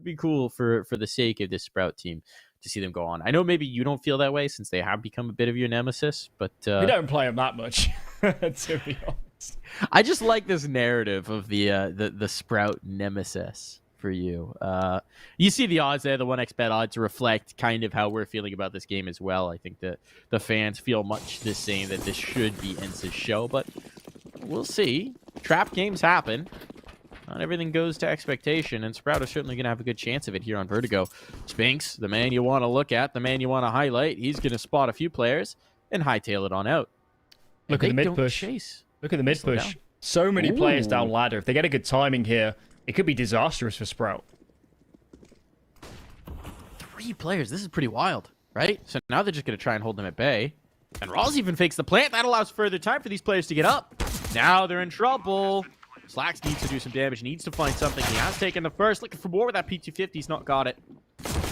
would be cool for the sake of this Sprout team to see them go on. I know maybe you don't feel that way since they have become a bit of your nemesis, but we don't play them that much, to be honest. I just like this narrative of the Sprout nemesis for you. You see the odds there, the 1xBet odds reflect kind of how we're feeling about this game as well. I think that the fans feel much the same, that this should be Ence's show, but we'll see. Trap games happen. Not everything goes to expectation, and Sprout is certainly going to have a good chance of it here on Vertigo. Spinks, the man you want to look at, the man you want to highlight, he's going to spot a few players and hightail it on out. Look at the mid push. Look at the mid push. So many players down ladder. If they get a good timing here, it could be disastrous for Sprout. 3 players. This is pretty wild, right? So now they're just going to try and hold them at bay. And Rawls even fakes the plant. That allows further time for these players to get up. Now they're in trouble. Slacks needs to do some damage, needs to find something. He has taken the first. Looking for more with that P250. He's not got it.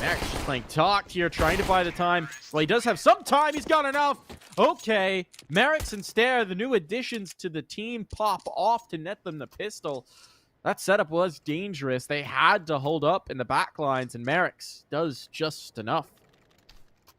Max just playing talk here, trying to buy the time. Well, he does have some time. He's got enough. Okay. Merrick's and Stare, the new additions to the team, pop off to net them the pistol. That setup was dangerous. They had to hold up in the back lines, and Merrick's does just enough.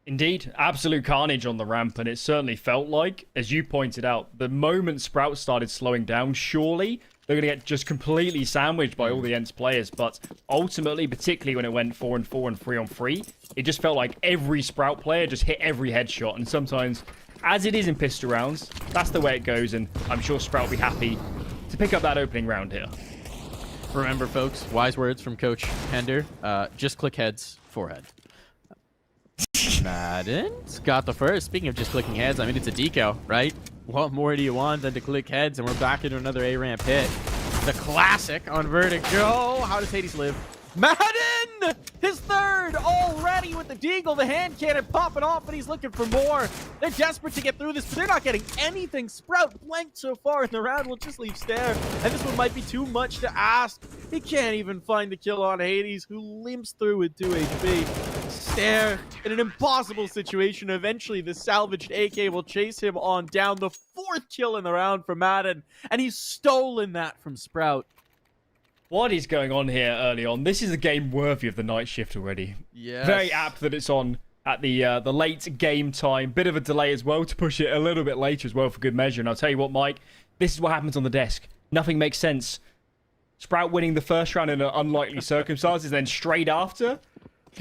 Indeed, absolute carnage on the ramp, and it certainly felt like, as you pointed out, the moment Sprout started slowing down, surely they're going to get just completely sandwiched by all the Ence players. But ultimately, particularly when it went 4-4 and 3-on-3, it just felt like every Sprout player just hit every headshot. And sometimes, as it is in pistol rounds, that's the way it goes. And I'm sure Sprout will be happy to pick up that opening round here. Remember, folks, wise words from Coach Hender. Just click heads, forehead. Madden's got the first. Speaking of just clicking heads, I mean, it's a deco, right? What more do you want than to click heads? And we're back into another A-ramp hit. The classic on Vertigo. How does Hades live? Madden! His third already with the deagle. The hand cannon popping off, and he's looking for more. They're desperate to get through this, but they're not getting anything. Sprout blanked so far in the round. We'll just leave Stare. And this one might be too much to ask. He can't even find the kill on Hades, who limps through with 2 HP. Stare in an impossible situation. Eventually, the salvaged AK will chase him on down. The 4th kill in the round for Madden, and he's stolen that from Sprout. What is going on here early on? This is a game worthy of the night shift already. Yes. Very apt that it's on at the late game time. Bit of a delay as well to push it a little bit later as well for good measure. And I'll tell you what, Mike, this is what happens on the desk. Nothing makes sense. Sprout winning the first round in unlikely circumstances, then straight after,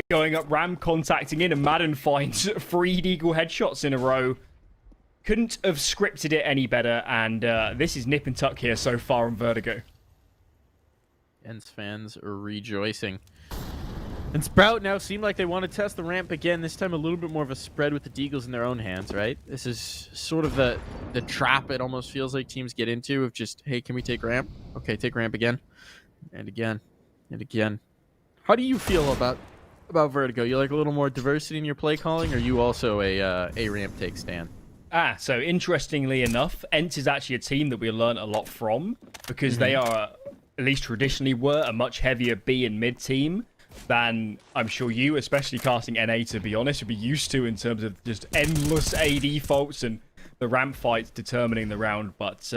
going up ramp, contacting in, and Madden finds 3 deagle headshots in a row. Couldn't have scripted it any better, and this is nip and tuck here so far on Vertigo. Ence fans are rejoicing. And Sprout now seem like they want to test the ramp again, this time a little bit more of a spread with the deagles in their own hands, right? This is sort of the trap it almost feels like teams get into of just, hey, can we take ramp? Okay, take ramp again. And again. And again. How do you feel about Vertigo? You like a little more diversity in your play calling, or are you also a ramp take stand? So interestingly enough, Ence is actually a team that we learned a lot from, because they are, at least traditionally were, a much heavier B and mid team than I'm sure you, especially casting NA, to be honest, would be used to in terms of just endless AD faults and the ramp fights determining the round. But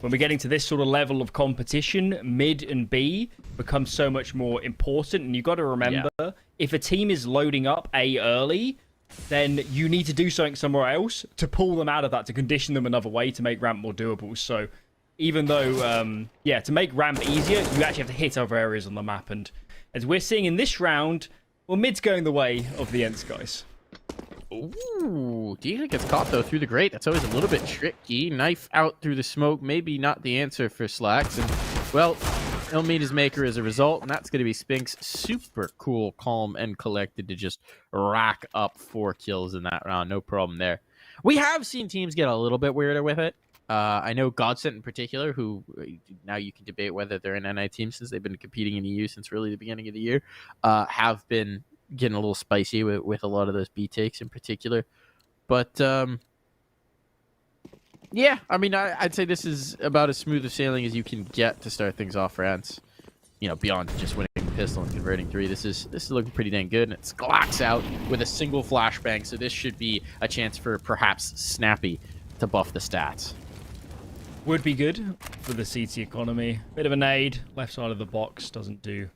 when we're getting to this sort of level of competition, mid and B becomes so much more important. And you've got to remember, if a team is loading up A early, then you need to do something somewhere else to pull them out of that, to condition them another way to make ramp more doable. So even though, to make ramp easier, you actually have to hit other areas on the map. And as we're seeing in this round, well, mid's going the way of the Ence guys. Ooh, Deacon gets caught, though, through the grate. That's always a little bit tricky. Knife out through the smoke, maybe not the answer for Slacks. And, well, he'll meet his maker as a result, and that's going to be Spinks. Super cool, calm, and collected to just rack up 4 kills in that round. No problem there. We have seen teams get a little bit weirder with it. I know Godsent in particular, who now you can debate whether they're an NI team since they've been competing in EU since really the beginning of the year, have been getting a little spicy with a lot of those B takes in particular. But yeah, I mean, I'd say this is about as smooth of sailing as you can get to start things off for Ence. You know, beyond just winning the pistol and converting 3. This is looking pretty dang good, and it's Glocks out with a single flashbang, so this should be a chance for perhaps Snappy to buff the stats. Would be good for the CT economy. Bit of a nade. Left side of the box doesn't do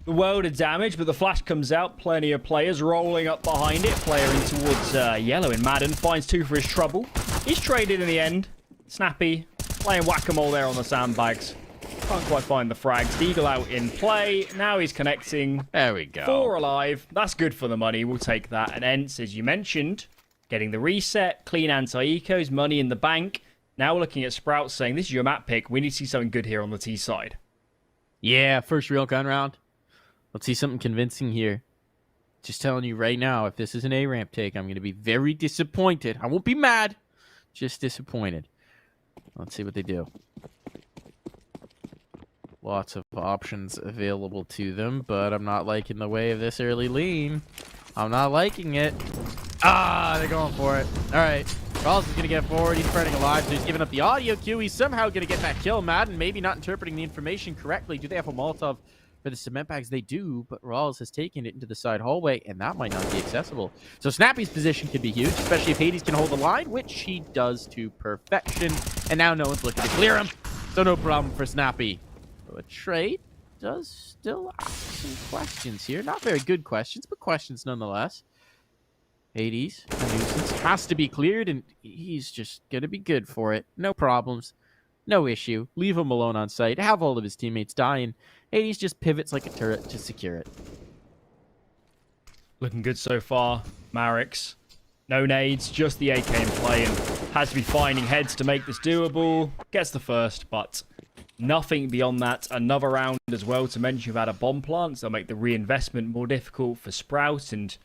the world of damage, but the flash comes out. Plenty of players rolling up behind it. Player in towards yellow in Madden. Finds 2 for his trouble. He's traded in the end. Snappy playing whack-a-mole there on the sandbags. Can't quite find the frags. Deagle out in play. Now he's connecting. There we go. 4 alive. That's good for the money. We'll take that. And Ence, as you mentioned, getting the reset. Clean anti-ecos. Money in the bank. Now we're looking at Sprout saying, this is your map pick. We need to see something good here on the T side. Yeah, first real gun round. Let's see something convincing here. Just telling you right now, if this is an A-ramp take, I'm going to be very disappointed. I won't be mad. Just disappointed. Let's see what they do. Lots of options available to them, but I'm not liking the way of this early lean. I'm not liking it. Ah, they're going for it. All right. Rawls is going to get forward. He's spreading alive, so he's giving up the audio cue. He's somehow going to get that kill. Madden maybe not interpreting the information correctly. Do they have a Molotov for the cement bags? They do, but Rawls has taken it into the side hallway, and that might not be accessible. So Snappy's position could be huge, especially if Hades can hold the line, which he does to perfection. And now no one's looking to clear him, so no problem for Snappy. So a trade does still ask some questions here. Not very good questions, but questions nonetheless. Hades, a nuisance, has to be cleared, and he's just going to be good for it. No problems. No issue. Leave him alone on site. Have all of his teammates die, and Hades just pivots like a turret to secure it. Looking good so far. Marix. No nades, just the AK in play, and has to be finding heads to make this doable. Gets the first, but nothing beyond that. Another round as well to mention about a bomb plant. So they'll make the reinvestment more difficult for Sprout, and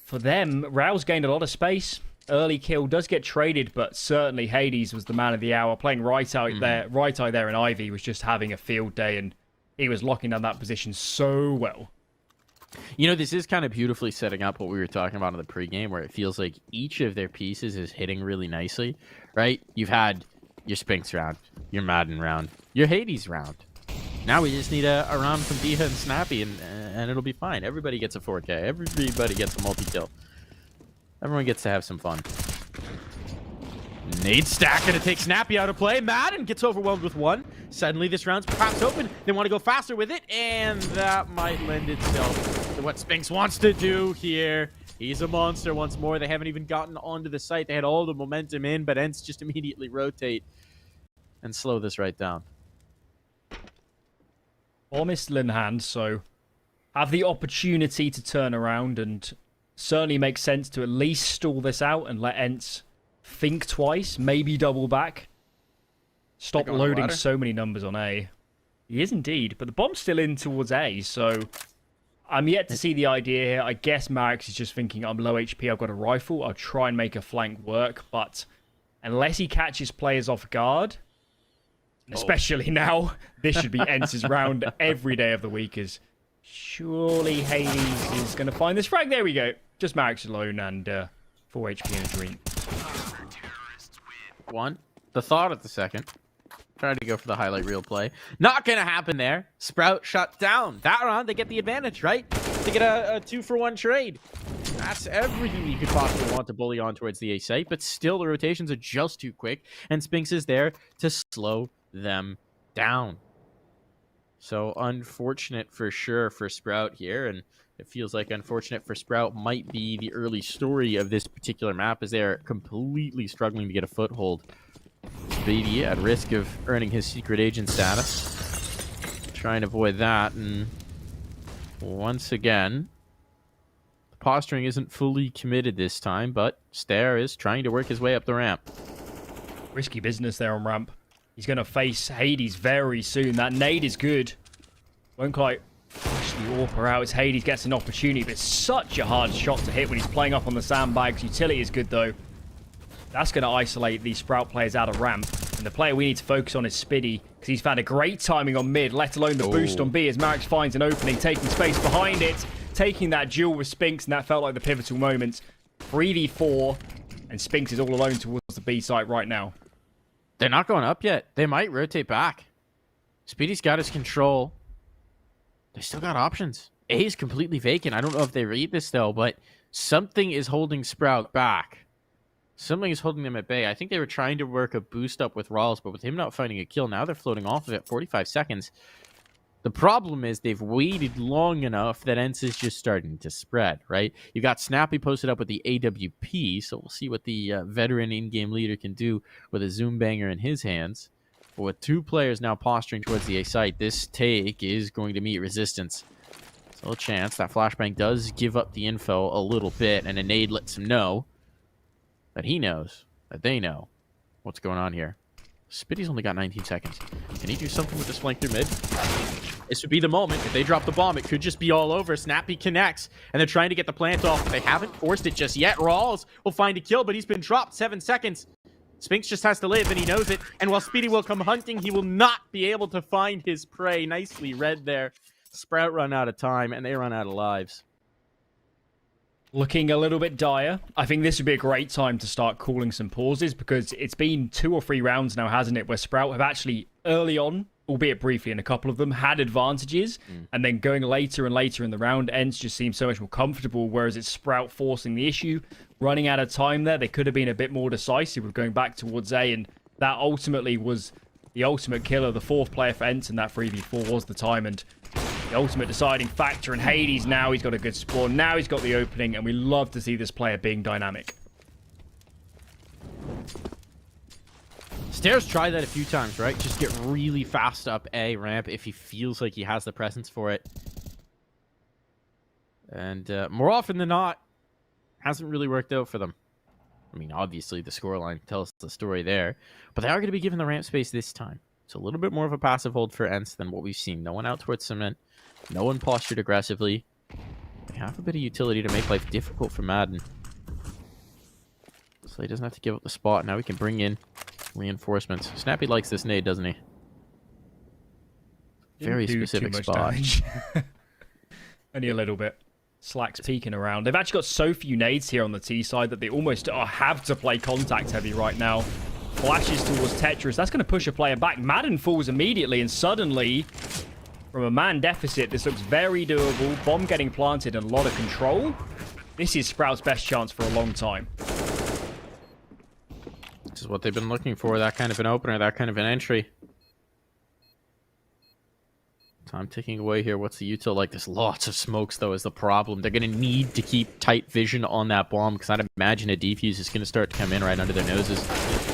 for them, Rao's gained a lot of space. Early kill does get traded, but certainly Hades was the man of the hour. Playing right eye there, and Ivy was just having a field day, and he was locking down that position so well. You know, this is kind of beautifully setting up what we were talking about in the pregame, where it feels like each of their pieces is hitting really nicely, right? You've had your Spinks round, your Madden round, your Hades round. Now we just need a round from Diha and Snappy, and it'll be fine. Everybody gets a 4K. Everybody gets a multi-kill. Everyone gets to have some fun. Nade stack gonna take Snappy out of play. Madden gets overwhelmed with 1. Suddenly this round's perhaps open. They want to go faster with it, and that might lend itself to what Spinks wants to do here. He's a monster once more. They haven't even gotten onto the site. They had all the momentum in, but Ence just immediately rotate and slow this right down. Bomb is still in hand, so have the opportunity to turn around, and certainly makes sense to at least stall this out and let Ence think twice, maybe double back. Stop loading so many numbers on A. He is indeed, but the bomb's still in towards A, so I'm yet to see the idea here. I guess Marix is just thinking, I'm low HP, I've got a rifle, I'll try and make a flank work, but unless he catches players off guard, especially now, this should be Ence's round every day of the week, as surely Hades is going to find this frag. There we go. Just Marix alone and 4 HP in a dream. One. The thought at the second. Tried to go for the highlight reel play. Not going to happen there. Sprout shut down. That round, they get the advantage, right? They get a 2-for-1 trade. That's everything you could possibly want to bully on towards the A site, but still the rotations are just too quick, and Spinks is there to slow them down. So unfortunate for sure for Sprout here, and it feels like unfortunate for Sprout might be the early story of this particular map, as they're completely struggling to get a foothold. Speedy at risk of earning his secret agent status. Trying to avoid that, and once again, the posturing isn't fully committed this time, but Stair is trying to work his way up the ramp. Risky business there on ramp. He's going to face Hades very soon. That nade is good. Won't quite push the AWPer out as Hades gets an opportunity, but it's such a hard shot to hit when he's playing up on the sandbags. Utility is good, though. That's going to isolate these Sprout players out of ramp. And the player we need to focus on is Spiddy, because he's found a great timing on mid, let alone the boost on B, as Marix finds an opening, taking space behind it, taking that duel with Spinks, and that felt like the pivotal moment. 3v4, and Spinks is all alone towards the B site right now. They're not going up yet. They might rotate back. Speedy's got his control. They still got options. A is completely vacant. I don't know if they read this, though, but something is holding Sprout back. Something is holding them at bay. I think they were trying to work a boost up with Rawls, but with him not finding a kill, now they're floating off of it. 45 seconds. The problem is they've waited long enough that Ence is just starting to spread, right? You've got Snappy posted up with the AWP, so we'll see what the veteran in-game leader can do with a Zoom banger in his hands. But with 2 players now posturing towards the A site, this take is going to meet resistance. Still a chance. That flashbang does give up the info a little bit, and a nade lets him know that he knows, that they know what's going on here. Spitty's only got 19 seconds. Can he do something with this flank through mid? This would be the moment. If they drop the bomb, it could just be all over. Snappy connects, and they're trying to get the plant off. They haven't forced it just yet. Rawls will find a kill, but he's been dropped. 7 seconds. Spinks just has to live, and he knows it. And while Speedy will come hunting, he will not be able to find his prey. Nicely read there. Sprout run out of time, and they run out of lives. Looking a little bit dire. I think this would be a great time to start calling some pauses, because it's been 2 or 3 rounds now, hasn't it, where Sprout have actually early on, albeit briefly in a couple of them, had advantages, and then going later and later in the round, Ence just seems so much more comfortable, whereas it's Sprout forcing the issue, running out of time there. They could have been a bit more decisive with going back towards A, and that ultimately was the ultimate killer. The 4th player for Ence in that 3v4 was the time, and the ultimate deciding factor. And Hades, now he's got a good spawn, now he's got the opening, and we love to see this player being dynamic. Stairs tried that a few times, right? Just get really fast up A ramp if he feels like he has the presence for it. And more often than not, hasn't really worked out for them. I mean, obviously, the scoreline tells the story there. But they are going to be given the ramp space this time. It's a little bit more of a passive hold for Ence than what we've seen. No one out towards cement. No one postured aggressively. They have a bit of utility to make life difficult for Madden. So he doesn't have to give up the spot. Now we can bring in reinforcements. Snappy likes this nade, doesn't he? Very specific spot. Only a little bit. Slack's peeking around. They've actually got so few nades here on the T side that they almost have to play contact heavy right now. Flashes towards Tetris. That's going to push a player back. Madden falls immediately, and suddenly, from a man deficit, this looks very doable. Bomb getting planted and a lot of control. This is Sprout's best chance for a long time. This is what they've been looking for, that kind of an opener, that kind of an entry. Time ticking away here. What's the util like? There's lots of smokes, though, is the problem. They're going to need to keep tight vision on that bomb, because I'd imagine a defuse is going to start to come in right under their noses.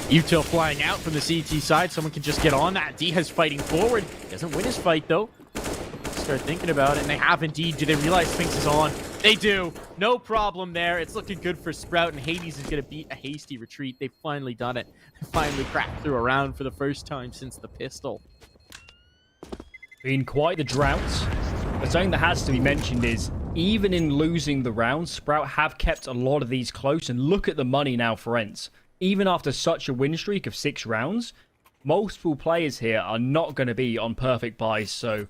Util flying out from the CT side. Someone can just get on that. D has fighting forward. Doesn't win his fight, though. Start thinking about it, and they have indeed. Do they realize Sphinx is on? They do. No problem there. It's looking good for Sprout, and Hades is going to beat a hasty retreat. They've finally done it. They finally cracked through a round for the first time since the pistol. Been quite the drought. But something that has to be mentioned is, even in losing the rounds, Sprout have kept a lot of these close, and look at the money now for Ence. Even after such a win streak of 6 rounds, multiple players here are not going to be on perfect buys, so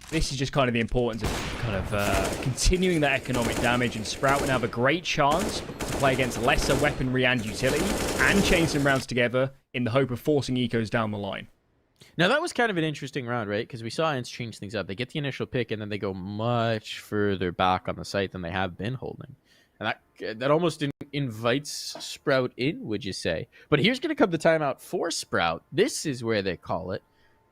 this is just kind of the importance of kind of continuing that economic damage, and Sprout will have a great chance to play against lesser weaponry and utility, and chain some rounds together in the hope of forcing ecos down the line. Now, that was kind of an interesting round, right? Because we saw Ence change things up. They get the initial pick, and then they go much further back on the site than they have been holding. And that almost invites Sprout in, would you say? But here's going to come the timeout for Sprout. This is where they call it,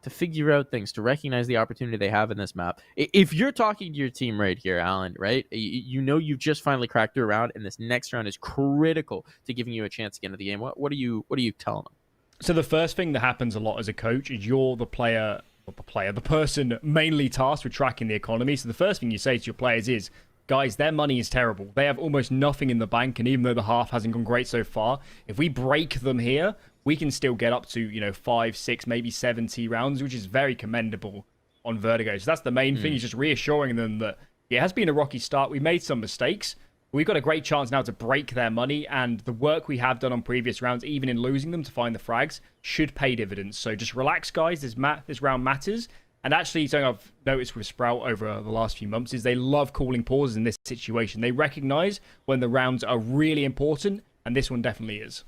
to figure out things, to recognize the opportunity they have in this map. If you're talking to your team right here, Alan, right? You know you've just finally cracked through a round, and this next round is critical to giving you a chance to get into the game. What are you telling them? So the first thing that happens a lot as a coach is you're the person mainly tasked with tracking the economy. So the first thing you say to your players is, guys, their money is terrible. They have almost nothing in the bank, and even though the half hasn't gone great so far, if we break them here, we can still get up to, 5, 6, maybe 70 rounds, which is very commendable on Vertigo. So that's the main thing, is just reassuring them that it has been a rocky start. We made some mistakes. We've got a great chance now to break their money, and the work we have done on previous rounds, even in losing them to find the frags, should pay dividends. So just relax, guys. This round matters. And actually, something I've noticed with Sprout over the last few months is they love calling pauses in this situation. They recognize when the rounds are really important, and this one definitely is.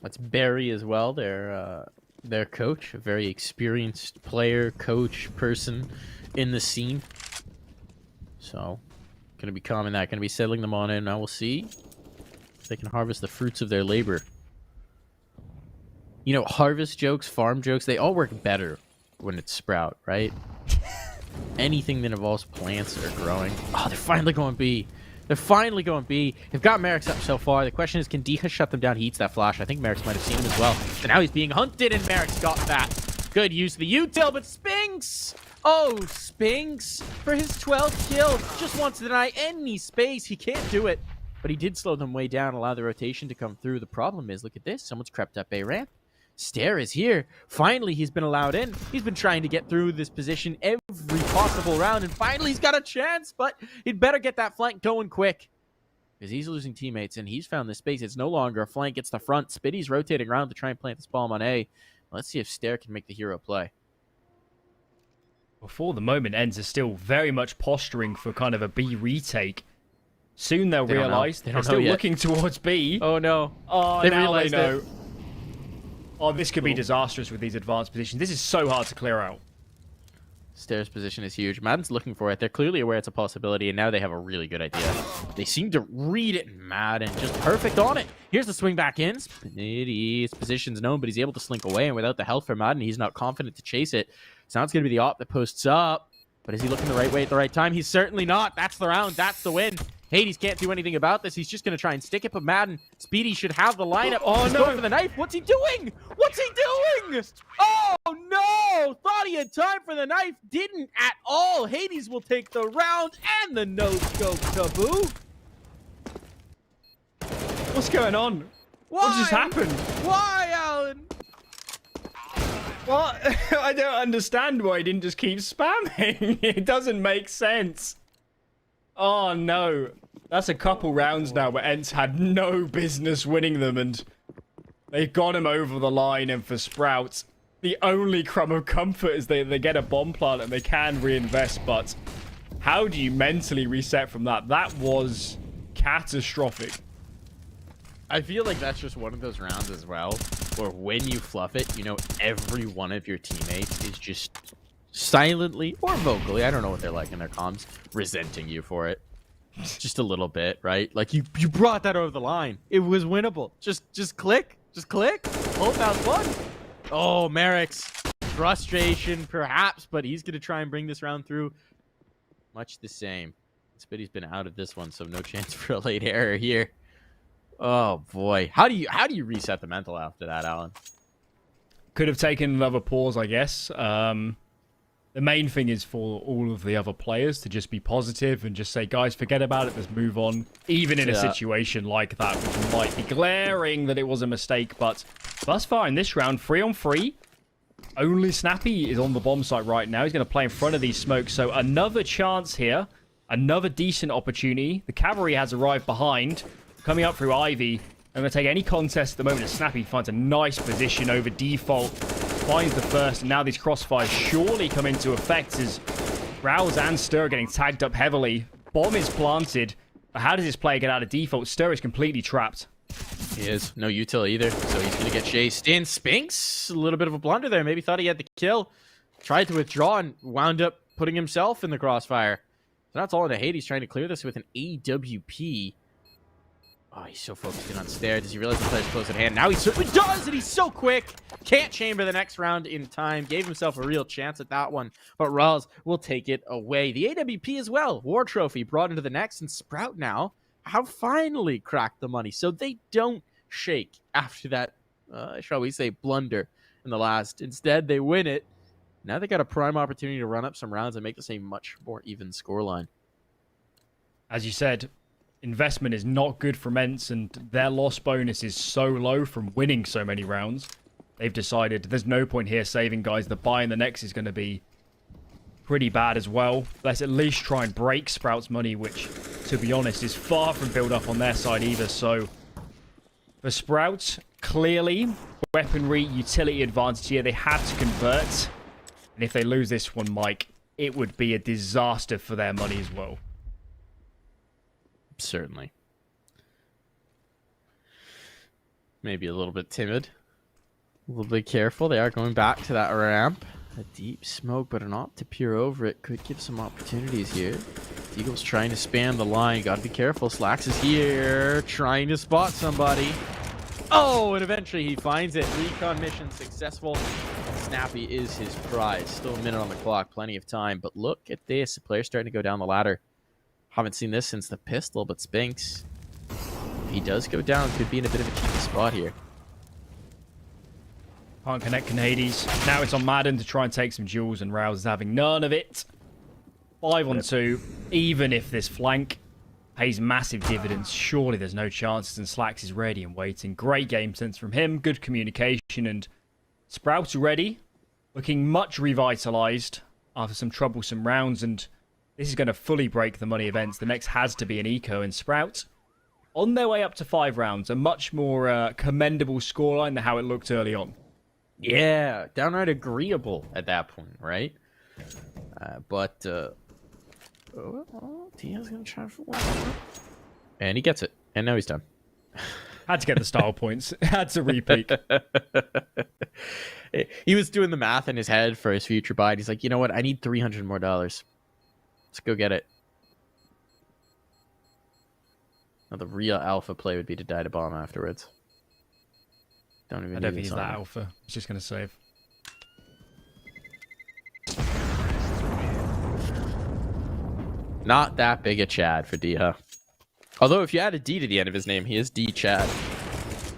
That's Barry as well, their coach, a very experienced player, coach, person in the scene. So, going to be calming that, going to be settling them on in. Now we'll see if they can harvest the fruits of their labor. You know, harvest jokes, farm jokes, they all work better when it's Sprout, right? Anything that involves plants that are growing. Oh, they're finally going B. They're finally going B. They've got Merrick's up so far. The question is, can Deha shut them down? He eats that flash. I think Merrick's might have seen him as well. So now he's being hunted, and Merrick's got that. Good use of the util, but Spinks! Oh, Spinks, for his 12th kill, just wants to deny any space. He can't do it. But he did slow them way down, allow the rotation to come through. The problem is, look at this. Someone's crept up A ramp. Stare is here. Finally, he's been allowed in. He's been trying to get through this position every possible round, and finally he's got a chance, but he'd better get that flank going quick, because he's losing teammates, and he's found this space. It's no longer a flank. It's the front. Spitty's rotating around to try and plant this bomb on A. Let's see if Stare can make the hero play. Well, for the moment, Ence is still very much posturing for kind of a B retake. Soon they'll realize they're still looking towards B. Oh, no. Oh, now they know. Oh, this could be disastrous with these advanced positions. This is so hard to clear out. Stare's position is huge. Madden's looking for it. They're clearly aware it's a possibility, and now they have a really good idea. They seem to read it, Madden. Just perfect on it. Here's the swing back in. His position's known, but he's able to slink away, and without the health for Madden, he's not confident to chase it. So now it's going to be the op that posts up. But is he looking the right way at the right time? He's certainly not. That's the round. That's the win. Hades can't do anything about this. He's just going to try and stick it, but Madden, Speedy should have the lineup. Oh, he's going for the knife. What's he doing? What's he doing? Oh, no. Thought he had time for the knife. Didn't at all. Hades will take the round and the no-scope taboo. What's going on? Why? What just happened? Why, Alan? What? I don't understand why he didn't just keep spamming. It doesn't make sense. Oh, no. That's a couple rounds now where Ence had no business winning them, and they got him over the line. And for Sprout, the only crumb of comfort is they get a bomb plant and they can reinvest, but how do you mentally reset from that? That was catastrophic. I feel like that's just one of those rounds as well, where when you fluff it, you know, every one of your teammates is just silently or vocally, I don't know what they're like in their comms, resenting you for it. Just a little bit, right? Like, you brought that over the line. It was winnable. Just click. Just click. Oh, that was fun. Oh, Merrick's frustration, perhaps, but he's going to try and bring this round through. Much the same. Spitty's been out of this one, so no chance for a late error here. Oh, boy. How do you reset the mental after that, Alan? Could have taken another pause, I guess. The main thing is for all of the other players to just be positive and just say, guys, forget about it, let's move on. Even in a situation like that, which might be glaring that it was a mistake, but thus far in this round, 3-on-3, only Snappy is on the bomb site right now. He's going to play in front of these smokes, so another chance here, another decent opportunity. The cavalry has arrived behind, coming up through Ivy. I'm going to take any contest at the moment as Snappy finds a nice position over default. Finds the first, and now these crossfires surely come into effect as Rouse and Stir are getting tagged up heavily. Bomb is planted, but how does this player get out of default? Stir is completely trapped. He is. No util either, so he's going to get chased in. Spinks, a little bit of a blunder there. Maybe thought he had the kill. Tried to withdraw and wound up putting himself in the crossfire. So that's all in the Hades trying to clear this with an AWP. Oh, he's so focused in on Stare. Does he realize the player's close at hand? Now he certainly does, and he's so quick. Can't chamber the next round in time. Gave himself a real chance at that one, but Raz will take it away. The AWP as well. War Trophy brought into the next, and Sprout now have finally cracked the money, so they don't shake after that, shall we say, blunder in the last. Instead, they win it. Now they got a prime opportunity to run up some rounds and make this a much more even scoreline. As you said, investment is not good for Ence, and their loss bonus is so low from winning so many rounds. They've decided there's no point here saving, guys. The buy in the next is going to be pretty bad as well. Let's at least try and break Sprout's money, which, to be honest, is far from built up on their side either. So, for Sprout, clearly, weaponry, utility advantage here. They have to convert. And if they lose this one, Mike, it would be a disaster for their money as well. Certainly. Maybe a little bit timid. A little bit careful. They are going back to that ramp. A deep smoke, but an op to peer over it could give some opportunities here. Eagle's trying to spam the line. Gotta be careful. Slacks is here, trying to spot somebody. Oh, and eventually he finds it. Recon mission successful. Snappy is his prize. Still a minute on the clock, plenty of time. But look at this. The player's starting to go down the ladder. Haven't seen this since the pistol, but Spinks, if he does go down, could be in a bit of a cheeky spot here. Can't connect Canadies. Now it's on Madden to try and take some duels, and Rouse is having none of it. 5-on-2. Even if this flank pays massive dividends, surely there's no chances, and Slacks is ready and waiting. Great game sense from him, good communication, and Sprout's ready, looking much revitalized after some troublesome rounds, and this is going to fully break the money events. The next has to be an eco, and Sprout on their way up to 5 rounds, a much more commendable scoreline than how it looked early on. Yeah, downright agreeable at that point, right? Dia's gonna try for one. And he gets it. And now he's done. Had to get the style points. Had to repeat. He was doing the math in his head for his future buy. And he's like, you know what? I need $300 more. Let's go get it. Now the real alpha play would be to die to bomb afterwards. I don't think he's that alpha. He's just going to save. Not that big a Chad for Dia. Although if you add a D to the end of his name, he is D Chad.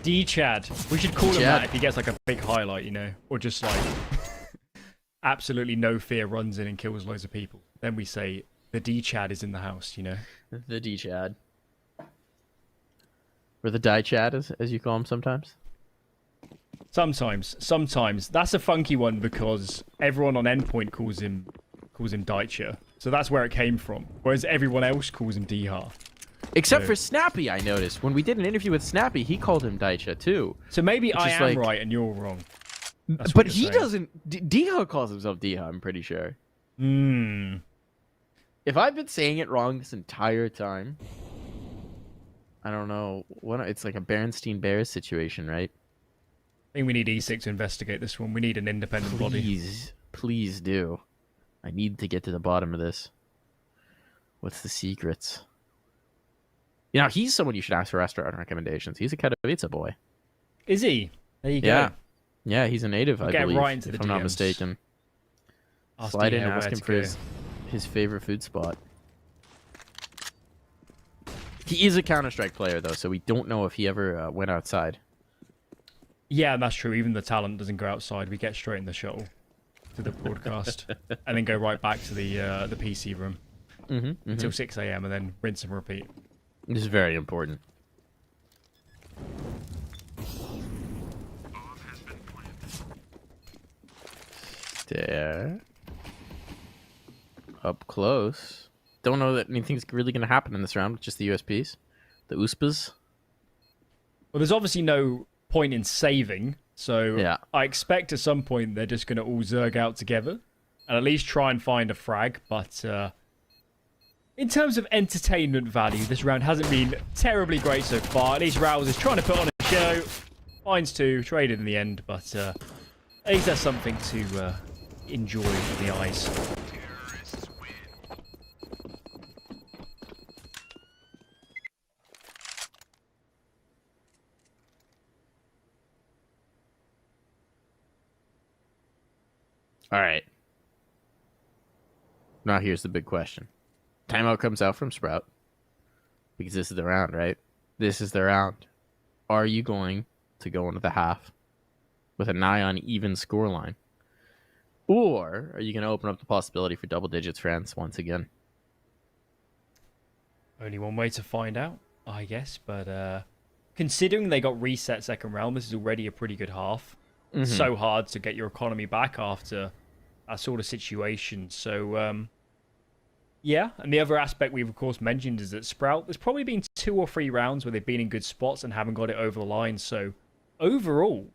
D Chad. We should call him that if he gets like a big highlight, you know, or just like absolutely no fear runs in and kills loads of people. Then we say the D Chad is in the house, you know. The D Chad. Or the Die Chad, as you call him sometimes. Sometimes. That's a funky one because everyone on Endpoint calls him Daicha. So that's where it came from. Whereas everyone else calls him Diha. Except for Snappy, I noticed. When we did an interview with Snappy, he called him Daicha too. So maybe I am right and you're wrong. But he doesn't... Diha calls himself Diha, I'm pretty sure. If I've been saying it wrong this entire time, I don't know. It's like a Berenstein Bears situation, right? I think we need E6 to investigate this one. We need an independent body. Please do. I need to get to the bottom of this. What's the secrets? You know, he's someone you should ask for restaurant recommendations. He's a Katowice boy. Is he? There you go. Yeah, he's a native, I believe, right into if the I'm not DMs. mistaken. Slide in and ask him for his favorite food spot. He is a Counter-Strike player, though, so we don't know if he ever went outside. Yeah, that's true. Even the talent doesn't go outside. We get straight in the shuttle to the broadcast and then go right back to the PC room until 6 a.m. and then rinse and repeat. This is very important. There. Up close. Don't know that anything's really going to happen in this round with just the USPs. The USPs. Well, there's obviously no point in saving, so yeah. I expect at some point they're just going to all zerg out together and at least try and find a frag, but in terms of entertainment value, this round hasn't been terribly great so far. At least Rouse is trying to put on a show. Finds 2, traded in the end, but at least that's something to enjoy with the eyes. All right. Now here's the big question. Timeout comes out from Sprout. Because this is the round, right? This is the round. Are you going to go into the half with an eye on even scoreline? Or are you going to open up the possibility for double digits for Ence once again? Only one way to find out, I guess. But considering they got reset second round, this is already a pretty good half. It's so hard to get your economy back after that sort of situation. So, yeah. And the other aspect we've, of course, mentioned is that Sprout, there's probably been 2 or 3 rounds where they've been in good spots and haven't got it over the line. So, overall,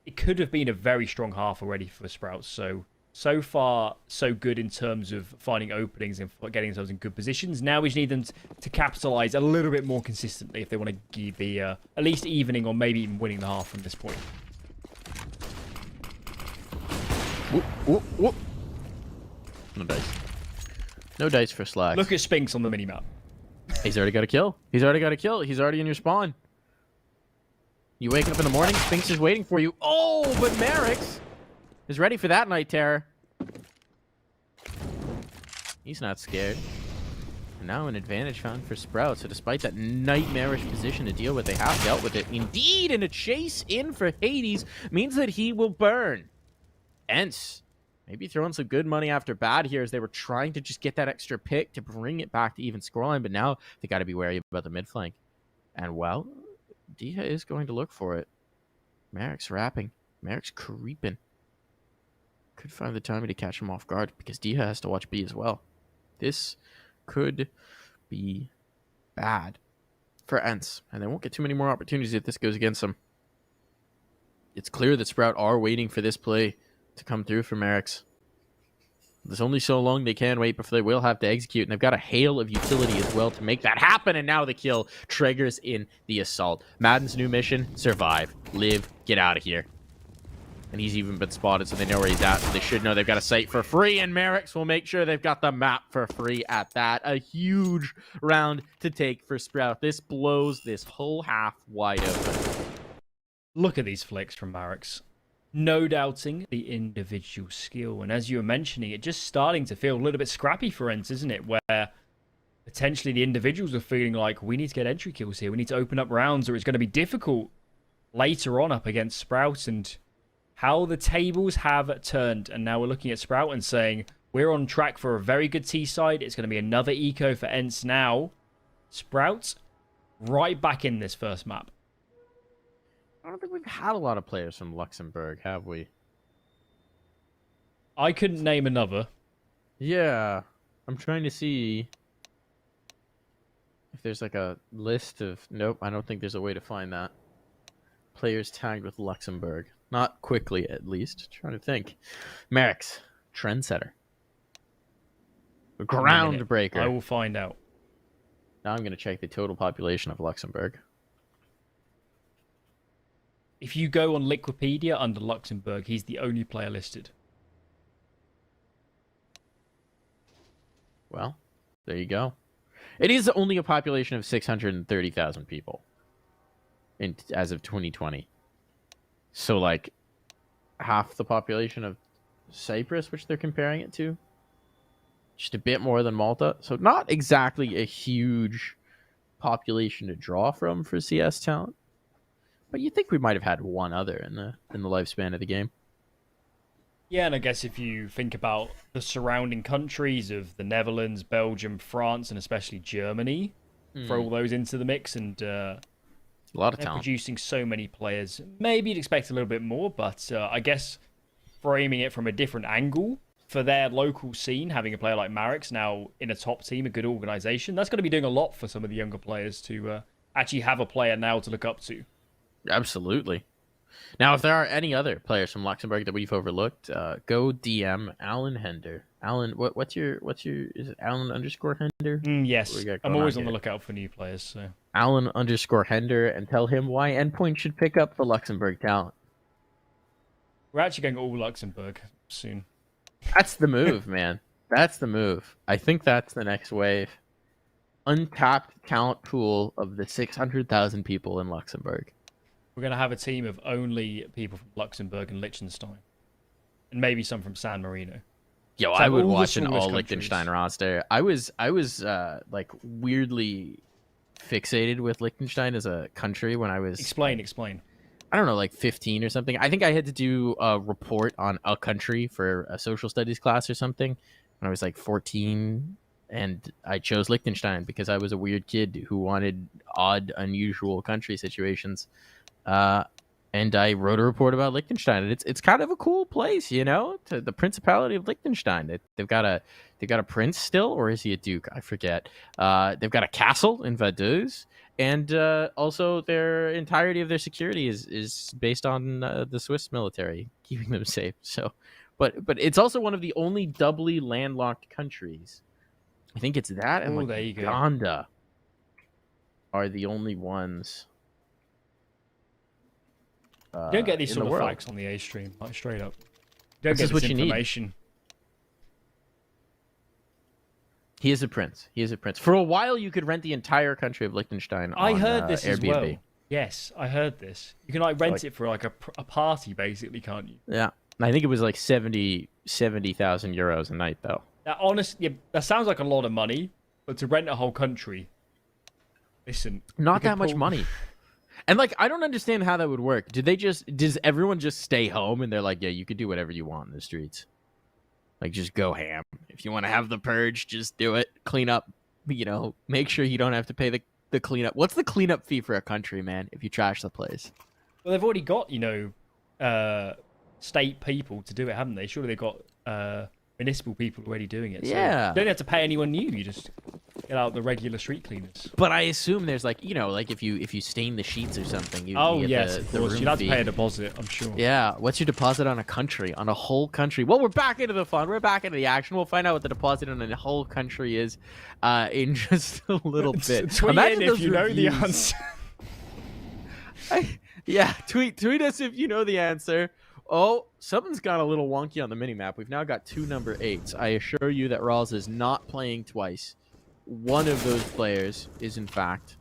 it could have been a very strong half already for Sprout. So far, so good in terms of finding openings and getting themselves in good positions. Now we just need them to capitalize a little bit more consistently if they want to be at least evening or maybe even winning the half from this point. Whoop, whoop, whoop. No dice. No dice for Slacks. Look at Spinks on the minimap. He's already got a kill. He's already got a kill. He's already in your spawn. You wake up in the morning, Sphinx is waiting for you. Oh, but Merrick's is ready for that night terror. He's not scared. And now an advantage found for Sprout. So despite that nightmarish position to deal with, they have dealt with it. Indeed, and a chase in for Hades means that he will burn. Ence maybe throwing some good money after bad here as they were trying to just get that extra pick to bring it back to even scoreline. But now they got to be wary about the mid flank. And well, Dia is going to look for it. Merrick's wrapping. Merrick's creeping. Could find the timing to catch him off guard because Dia has to watch B as well. This could be bad for Ence, and they won't get too many more opportunities if this goes against them. It's clear that Sprout are waiting for this play to come through for Merrick's. There's only so long they can wait before they will have to execute, and they've got a hail of utility as well to make that happen, and now the kill triggers in the assault. Madden's new mission, survive, live, get out of here. And he's even been spotted, so they know where he's at. So they should know they've got a site for free, and Merrick's will make sure they've got the map for free at that. A huge round to take for Sprout. This blows this whole half wide open. Look at these flicks from Merrick's. No doubting the individual skill. And as you were mentioning, it's just starting to feel a little bit scrappy for Ence, isn't it? Where potentially the individuals are feeling like, we need to get entry kills here. We need to open up rounds, or it's going to be difficult later on up against Sprout. And how the tables have turned. And now we're looking at Sprout and saying, we're on track for a very good T-side. It's going to be another eco for Ence now. Sprout right back in this first map. I don't think we've had a lot of players from Luxembourg, have we? I couldn't name another. Yeah. I'm trying to see if there's like a list of... Nope, I don't think there's a way to find that. Players tagged with Luxembourg. Not quickly, at least. Trying to think. Merrick's trendsetter. Groundbreaker. I will find out. Now I'm going to check the total population of Luxembourg. If you go on Liquipedia under Luxembourg, he's the only player listed. Well, there you go. It is only a population of 630,000 people as of 2020. So, like, half the population of Cyprus, which they're comparing it to. Just a bit more than Malta. So, not exactly a huge population to draw from for CS talent. But you'd think we might have had one other in the lifespan of the game. Yeah, and I guess if you think about the surrounding countries of the Netherlands, Belgium, France, and especially Germany, throw all those into the mix, and a lot of they're talent. producing so many players. Maybe you'd expect a little bit more, but I guess framing it from a different angle for their local scene, having a player like Merrick's now in a top team, a good organization, that's going to be doing a lot for some of the younger players to actually have a player now to look up to. Absolutely. Now, if there are any other players from Luxembourg that we've overlooked, go DM Alan Hender. Alan, what's your is it Alan _Hender? Yes, I'm always on the lookout for new players. So Alan _Hender, and tell him why Endpoint should pick up the Luxembourg talent. we're actually going all Luxembourg soon. That's the move, man. That's the move. I think that's the next wave. Untapped talent pool of the 600,000 people in Luxembourg. We're going to have a team of only people from Luxembourg and Liechtenstein. And maybe some from San Marino. Yo, So I would all the watch an smallest all countries. Liechtenstein roster. I was like weirdly fixated with Liechtenstein as a country when I was Explain. I don't know, like 15 or something. I think I had to do a report on a country for a social studies class or something when I was like 14, and I chose Liechtenstein because I was a weird kid who wanted odd, unusual country situations. And I wrote a report about Liechtenstein, and it's kind of a cool place, you know, to the Principality of Liechtenstein. They've got a prince still, or is he a duke? I forget. They've got a castle in Vaduz, and also their entirety of their security is based on the Swiss military keeping them safe. So, but it's also one of the only doubly landlocked countries. I think it's that and there you go. Uganda are the only ones. You don't get these in sort the of world. facts on the A stream, like straight up. You don't This is get what this you need. information. He is a prince. He is a prince. For a while, you could rent the entire country of Liechtenstein. I on, heard this Airbnb. as well. Yes, I heard this. You can like rent it for like a party, basically, can't you? Yeah. I think it was like 70,000 euros a night, though. That honestly, yeah, that sounds like a lot of money, but to rent a whole country, listen, Not that much money. And like, I don't understand how that would work. Does everyone just stay home and they're like, yeah, you could do whatever you want in the streets? Like, just go ham. If you want to have the purge, just do it. Clean up, make sure you don't have to pay the cleanup. What's the cleanup fee for a country, man, if you trash the place? Well, they've already got, state people to do it, haven't they? Surely they've got municipal people already doing it. So Yeah. you don't have to pay anyone new. You just get out the regular street cleaners. But I assume there's like, like if you stain the sheets or something, you get yes, the of course. room You'd have to fee. pay a deposit, I'm sure. Yeah, what's your deposit on a whole country? Well, we're back into the fun. We're back into the action. We'll find out what the deposit on a whole country is in just a little bit. Tweet Imagine in those if you know the reviews. answer. Yeah, tweet us if you know the answer. Oh, something's gone a little wonky on the minimap. We've now got 2 number 8s. I assure you that Rawls is not playing twice. One of those players is, in fact...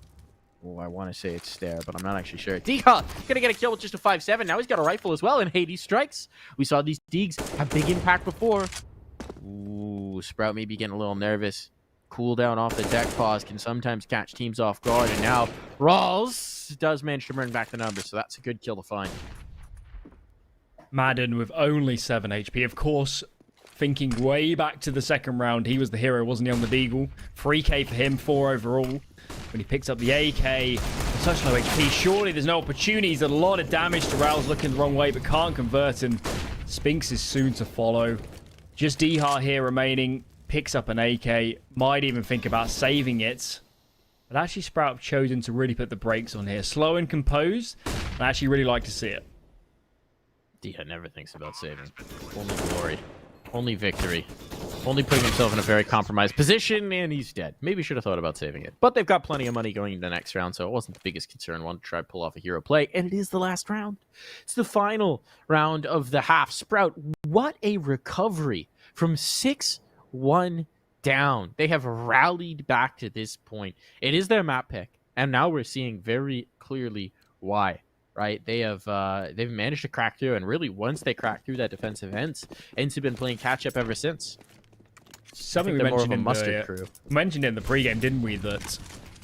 Oh, I want to say it's Stare, but I'm not actually sure. Deagle gonna get a kill with just a 5-7. Now he's got a rifle as well, and Hades strikes. We saw these Deags have big impact before. Ooh, Sprout may be getting a little nervous. Cooldown off the deck pause can sometimes catch teams off guard, and now Rawls does manage to bring back the numbers, so that's a good kill to find. Madden with only 7 HP. Of course, thinking way back to the second round, he was the hero, wasn't he, on the Deagle? 3k for him, 4 overall. When he picks up the AK, such low HP, surely there's no opportunities. A lot of damage to Raoul's looking the wrong way, but can't convert, and Spinks is soon to follow. Just Dihar here remaining, picks up an AK, might even think about saving it. But actually Sprout have chosen to really put the brakes on here. Slow and composed, I actually really like to see it. Dia never thinks about saving. Only glory. Only victory. Only putting himself in a very compromised position, and he's dead. Maybe should have thought about saving it. But they've got plenty of money going into the next round, so it wasn't the biggest concern. Wanted to try to pull off a hero play, and it is the last round. It's the final round of the half. Sprout, what a recovery from 6-1 down. They have rallied back to this point. It is their map pick, and now we're seeing very clearly why. Right, they've managed to crack through, and really once they crack through that defensive Ence have been playing catch up ever since. Something we mentioned mentioned in the pregame, didn't we? That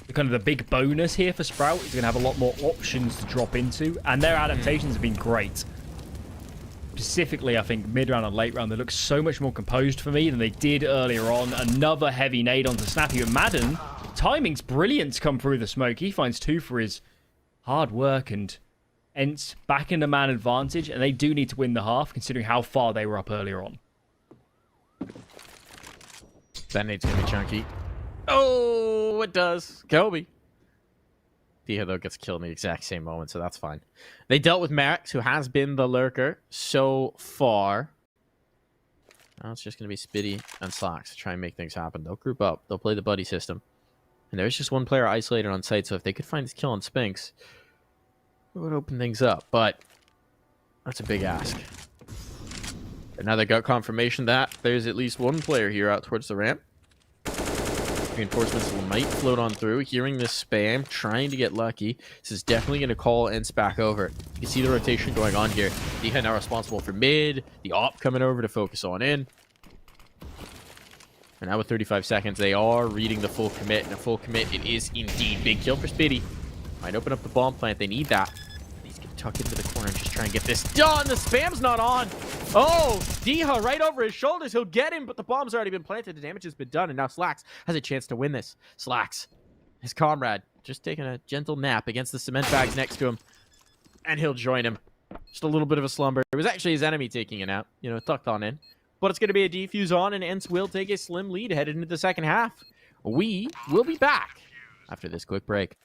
the big bonus here for Sprout is going to have a lot more options to drop into, and their adaptations have been great. Specifically, I think mid round and late round, they look so much more composed for me than they did earlier on. Another heavy nade onto Snappy, but Madden, timing's brilliant to come through the smoke. He finds 2 for his hard work, and Ence back into man advantage, and they do need to win the half, considering how far they were up earlier on. That nade's gonna be chunky. Oh, it does. Kobe. Dia, though, gets killed in the exact same moment, so that's fine. They dealt with Max, who has been the lurker so far. Now it's just gonna be Spitty and Slacks to try and make things happen. They'll group up. They'll play the buddy system. And there's just one player isolated on site, so if they could find this kill on Spinks, it would open things up, but that's a big ask. And now they got confirmation that there's at least one player here out towards the ramp. Reinforcements might float on through, hearing this spam, trying to get lucky. This is definitely going to call Ence back over. You can see the rotation going on here. Diha now responsible for mid, the op coming over to focus on in. And now with 35 seconds, they are reading the full commit, and a full commit, it is indeed. Big kill for Spitty. Might open up the bomb plant. They need that. He's going to tuck into the corner and just try and get this done. The spam's not on. Oh, Diha right over his shoulders. He'll get him, but the bomb's already been planted. The damage has been done, and now Slacks has a chance to win this. Slacks, his comrade, just taking a gentle nap against the cement bags next to him, and he'll join him. Just a little bit of a slumber. It was actually his enemy taking a nap, tucked on in. But it's going to be a defuse on, and Ence will take a slim lead headed into the second half. We will be back after this quick break.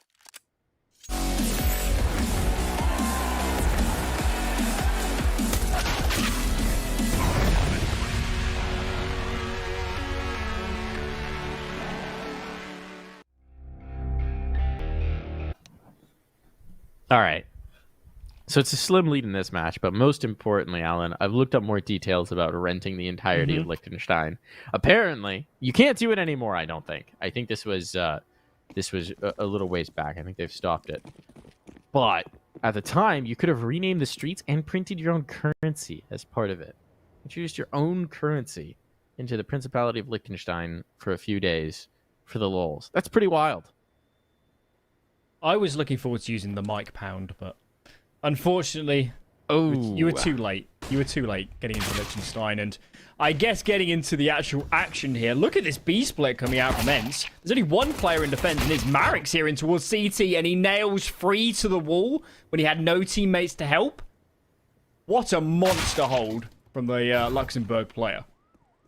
All right. So it's a slim lead in this match, but most importantly, Alan, I've looked up more details about renting the entirety of Liechtenstein. Apparently, you can't do it anymore, I don't think. I think this was a little ways back. I think they've stopped it. But at the time, you could have renamed the streets and printed your own currency as part of it. Introduced your own currency into the Principality of Liechtenstein for a few days for the lulz. That's pretty wild. I was looking forward to using the mic pound, but unfortunately, you were too late. You were too late getting into Liechtenstein, and I guess getting into the actual action here. Look at this B split coming out from Ence. There's only one player in defense, and it's Marix here in towards CT, and he nails free to the wall when he had no teammates to help. What a monster hold from the Luxembourg player.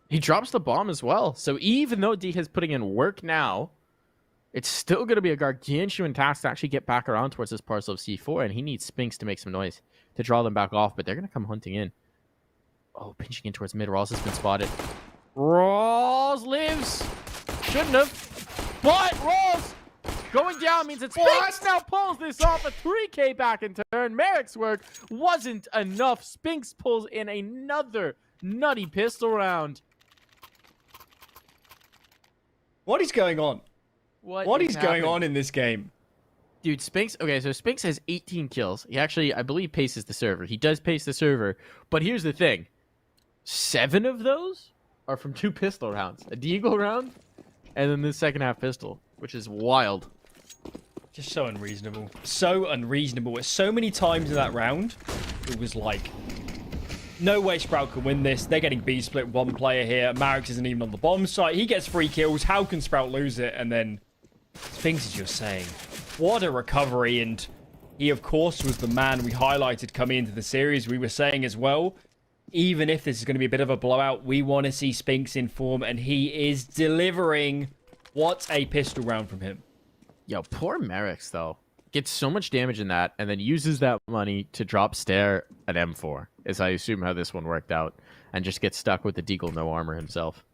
He drops the bomb as well. So even though D is putting in work now, it's still going to be a gargantuan task to actually get back around towards this parcel of C4, and he needs Spinks to make some noise to draw them back off, but they're going to come hunting in. Oh, pinching in towards mid. Rawls has been spotted. Rawls lives. Shouldn't have. But Rawls going down means it's Spinks now pulls this off. A 3K back in turn. Merrick's work wasn't enough. Spinks pulls in another nutty pistol round. What is going on? What is going happening? on in this game? Dude, Spinks, okay, so Spinks has 18 kills. He actually, I believe, paces the server. He does pace the server, but here's the thing. 7 of those are from 2 pistol rounds. A deagle round, and then the second half pistol, which is wild. Just so unreasonable. So unreasonable. So many times in that round, it was like, no way Sprout can win this. They're getting B split, one player here. Marix isn't even on the bomb site. He gets 3 kills. How can Sprout lose it? And then, Spinks, as you're saying, what a recovery. And he, of course, was the man we highlighted coming into the series. We were saying as well, even if this is going to be a bit of a blowout, we want to see Spinks in form, and he is delivering. What a pistol round from him. Yo, poor Merrick's, though. Gets so much damage in that, and then uses that money to drop Stair at M4, is I assume how this one worked out, and just gets stuck with the Deagle no armor himself.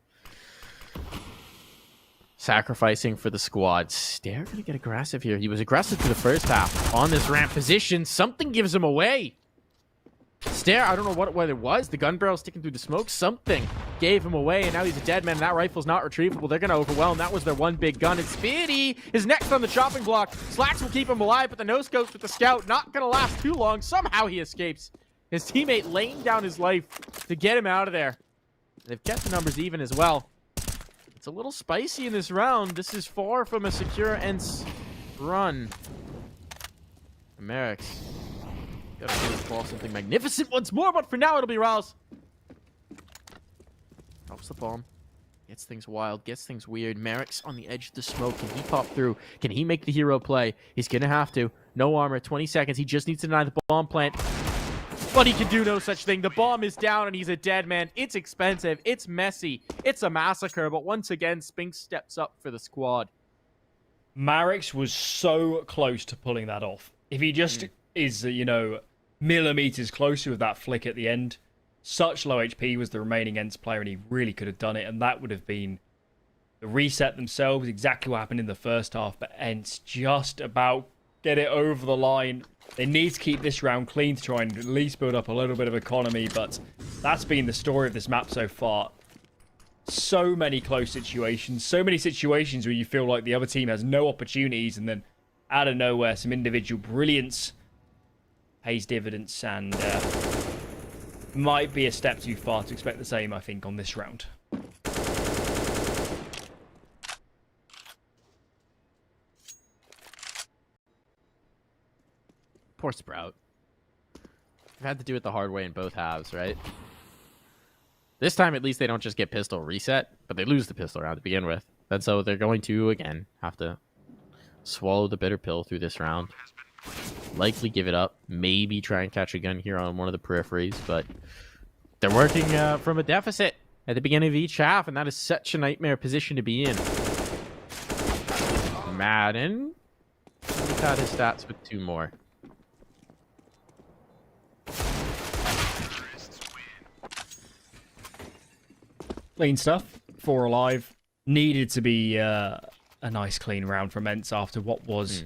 Sacrificing for the squad. Stair gonna get aggressive here. He was aggressive for the first half. On this ramp position, something gives him away. Stair, I don't know what it was. The gun barrel sticking through the smoke. Something gave him away, and now he's a dead man. That rifle's not retrievable. They're going to overwhelm. That was their one big gun. And Speedy is next on the chopping block. Slacks will keep him alive, but the no-scopes with the scout not going to last too long. Somehow he escapes. His teammate laying down his life to get him out of there. They've kept the numbers even as well. It's a little spicy in this round. This is far from a secure Ence run. Merrick. Gotta do this ball something magnificent once more, but for now it'll be Rouse. Drops the bomb. Gets things wild, gets things weird. Merrick's on the edge of the smoke. Can he pop through? Can he make the hero play? He's gonna have to. No armor, 20 seconds. He just needs to deny the bomb plant. But he can do no such thing. The bomb is down and he's a dead man. It's expensive. It's messy. It's a massacre. But once again, Spinks steps up for the squad. Marix was so close to pulling that off. If he just is, you know, millimeters closer with that flick at the end. Such low HP was the remaining Ence player, and he really could have done it, and that would have been the reset themselves, exactly what happened in the first half, but Ence just about get it over the line. They need to keep this round clean to try and at least build up a little bit of economy, but that's been the story of this map so far. So many close situations, so many situations where you feel like the other team has no opportunities, and then out of nowhere, some individual brilliance pays dividends, and might be a step too far to expect the same, I think, on this round. Poor Sprout. They've had to do it the hard way in both halves, right? This time, at least, they don't just get pistol reset, but they lose the pistol round to begin with. And so they're going to, again, have to swallow the bitter pill through this round. Likely give it up. Maybe try and catch a gun here on one of the peripheries, but they're working from a deficit at the beginning of each half, and that is such a nightmare position to be in. Madden. He's got his stats with 2 more. Clean stuff. 4 alive. Needed to be a nice clean round from Ence after what was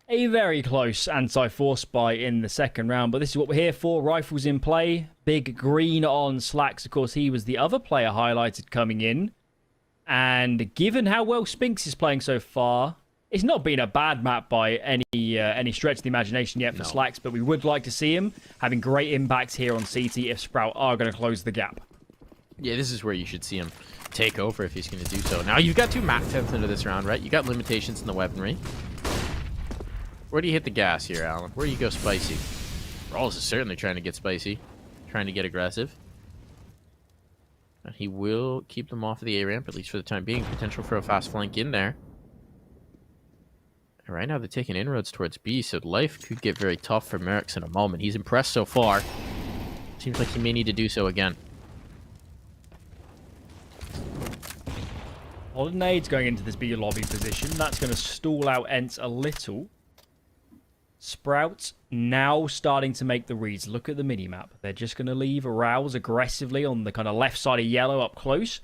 a very close anti-force buy in the second round. But this is what we're here for. Rifles in play. Big green on Slacks. Of course, he was the other player highlighted coming in. And given how well Spinks is playing so far, It's not been a bad map by any stretch of the imagination yet for Slacks, but we would like to see him having great impacts here on CT if Sprout are going to close the gap. Yeah, this is where you should see him take over if he's going to do so. Now, you've got 2 map 10th into this round, right? You got limitations in the weaponry. Where do you hit the gas here, Alan? Where do you go spicy? Rawls is certainly trying to get spicy, trying to get aggressive. And he will keep them off of the A-ramp, at least for the time being. Potential for a fast flank in there. And right now, they're taking inroads towards B, so life could get very tough for Merrick's in a moment. He's impressed so far. Seems like he may need to do so again. Nade's going into this B lobby position. That's going to stall out Ence a little. Sprout now starting to make the reads. Look at the minimap. They're just going to leave Rouse aggressively on the kind of left side of yellow up close.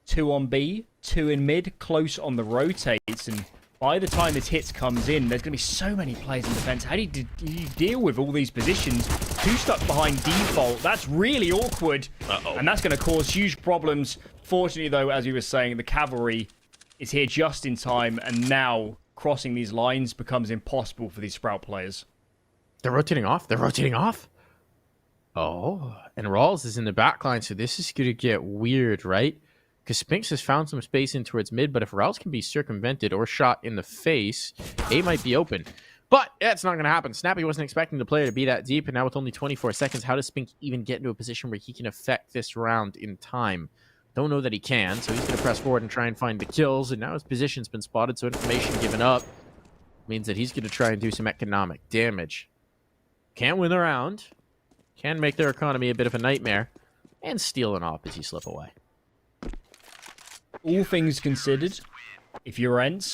2 on B, 2 in mid, close on the rotates. And by the time this hits comes in, there's going to be so many players in defense. How do you deal with all these positions? 2 stuck behind default. That's really awkward. And that's going to cause huge problems. Fortunately, though, as we were saying, the cavalry is here just in time. And now crossing these lines becomes impossible for these Sprout players. They're rotating off. They're rotating off. Oh, and Rawls is in the backline, so this is going to get weird, right? Because Spinks has found some space in towards mid, but if Rawls can be circumvented or shot in the face, A might be open. But that's not going to happen. Snappy wasn't expecting the player to be that deep, and now with only 24 seconds, how does Spink even get into a position where he can affect this round in time? Don't know that he can, so he's going to press forward and try and find the kills, and now his position's been spotted, so information given up means that he's going to try and do some economic damage. Can't win the round, can make their economy a bit of a nightmare, and steal an op as you slip away. All things considered, if you're Ence,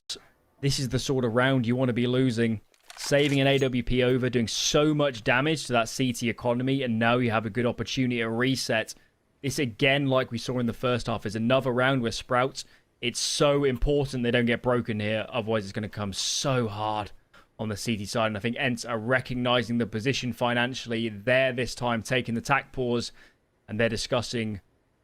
this is the sort of round you want to be losing. Saving an AWP over, doing so much damage to that CT economy, and now you have a good opportunity to reset. This, again, like we saw in the first half, is another round where Sprouts, it's so important they don't get broken here, otherwise it's going to come so hard on the CT side. And I think Ence are recognizing the position financially. They're this time taking the tack pause, and they're discussing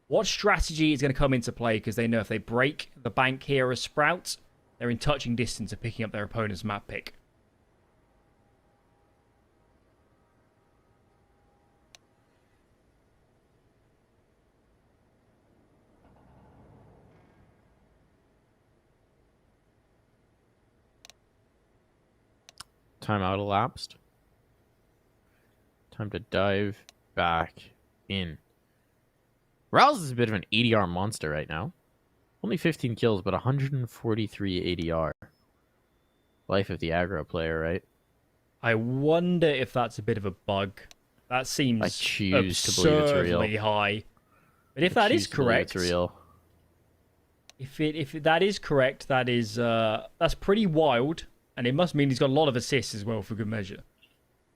what strategy is going to come into play, because they know if they break the bank here as Sprouts, they're in touching distance of picking up their opponent's map pick. Timeout elapsed. Time to dive back in. Rouse is a bit of an ADR monster right now. Only 15 kills, but 143 ADR. Life of the aggro player, right? I wonder if that's a bit of a bug. That seems I choose to believe it's real. absurdly high. But if that is correct, it's real. If that is correct, that's pretty wild, and it must mean he's got a lot of assists as well for good measure.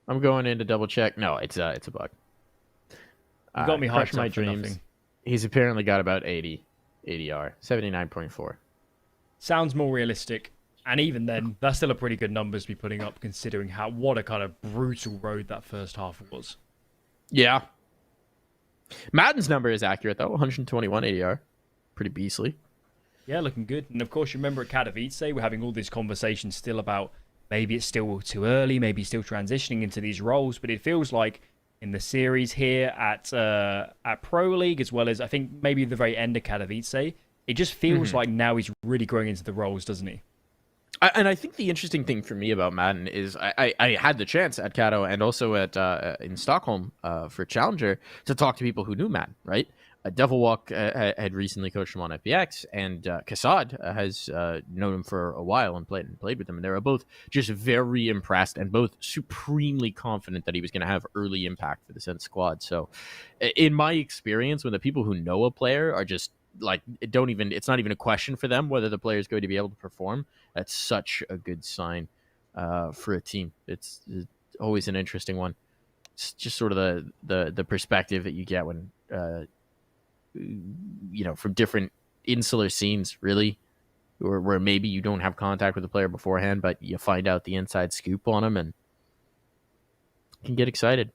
I'm going in to double check. No, it's a bug. You got me Crush hyped my up for dreams. nothing. He's apparently got about 80 ADR, 79.4. Sounds more realistic, and even then, that's still a pretty good numbers to be putting up, considering what a kind of brutal road that first half was. Yeah. Madden's number is accurate though, 121 ADR, pretty beastly. Yeah, looking good. And of course, you remember at Katowice, we're having all these conversations still about maybe it's still too early, maybe still transitioning into these roles, but it feels like in the series here at Pro League, as well as I think maybe the very end of Katowice, it just feels like now he's really growing into the roles, doesn't he? And I think the interesting thing for me about Madden is I had the chance at Kato and also at in Stockholm for Challenger to talk to people who knew Madden, right? Devilwalk had recently coached him on FBX, and Kassad has known him for a while and played with him. And they were both just very impressed and both supremely confident that he was going to have early impact for the Ence squad. So in my experience, when the people who know a player are just like, it's not even a question for them whether the player is going to be able to perform. That's such a good sign for a team. It's always an interesting one. It's just sort of the perspective that you get when from different insular scenes, really, where maybe you don't have contact with the player beforehand, but you find out the inside scoop on him and can get excited.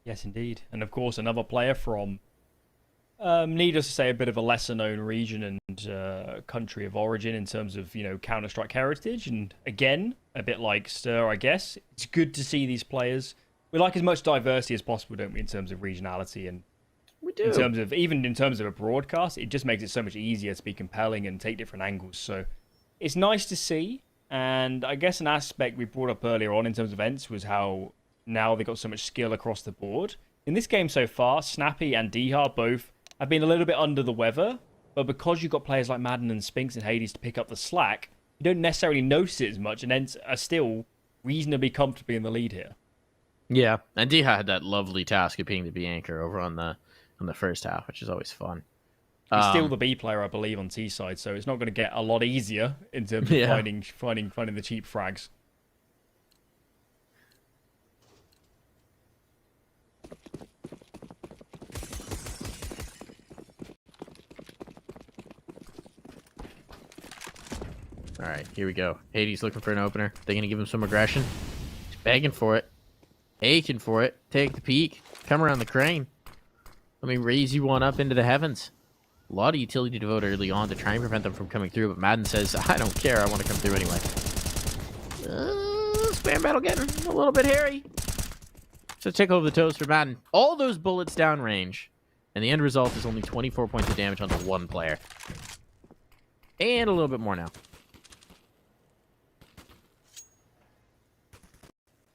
Yes, indeed. And of course, another player from Needless to say, a bit of a lesser-known region and country of origin in terms of, Counter-Strike heritage. And again, a bit like Stir, I guess. It's good to see these players. We like as much diversity as possible, don't we, in terms of regionality and We do. even in terms of a broadcast. It just makes it so much easier to be compelling and take different angles. So it's nice to see. And I guess an aspect we brought up earlier on in terms of Ence was how now they've got so much skill across the board. In this game so far, Snappy and Dihar both have been a little bit under the weather, but because you've got players like Madden and Spinks and Hades to pick up the slack, you don't necessarily notice it as much, and Ents are still reasonably comfortably in the lead here. Yeah, and Diha had that lovely task of being the B anchor over on the first half, which is always fun. He's still the B player, I believe, on T side, so it's not going to get a lot easier in terms of finding the cheap frags. All right, here we go. Hades looking for an opener. They're going to give him some aggression. He's begging for it. Aching for it. Take the peek. Come around the crane. Let me raise you one up into the heavens. A lot of utility devote early on to try and prevent them from coming through, but Madden says, I don't care. I want to come through anyway. Spam battle getting a little bit hairy. So check over the toes for Madden. All those bullets downrange, and the end result is only 24 points of damage onto one player. And a little bit more now.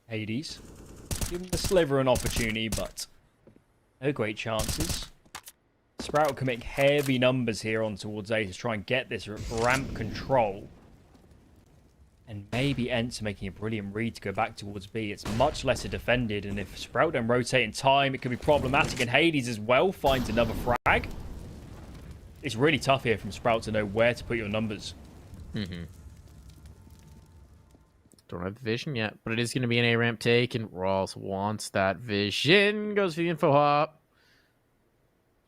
Hades. Giving the Sliver an opportunity, but no great chances. Sprout can make heavy numbers here on towards A to try and get this ramp control. And maybe Ence making a brilliant read to go back towards B. It's much lesser defended, and if Sprout don't rotate in time, it could be problematic. And Hades as well finds another frag. It's really tough here from Sprout to know where to put your numbers. Don't have the vision yet, but it is going to be an A-ramp take, and Rawls wants that vision. Goes for the info hop.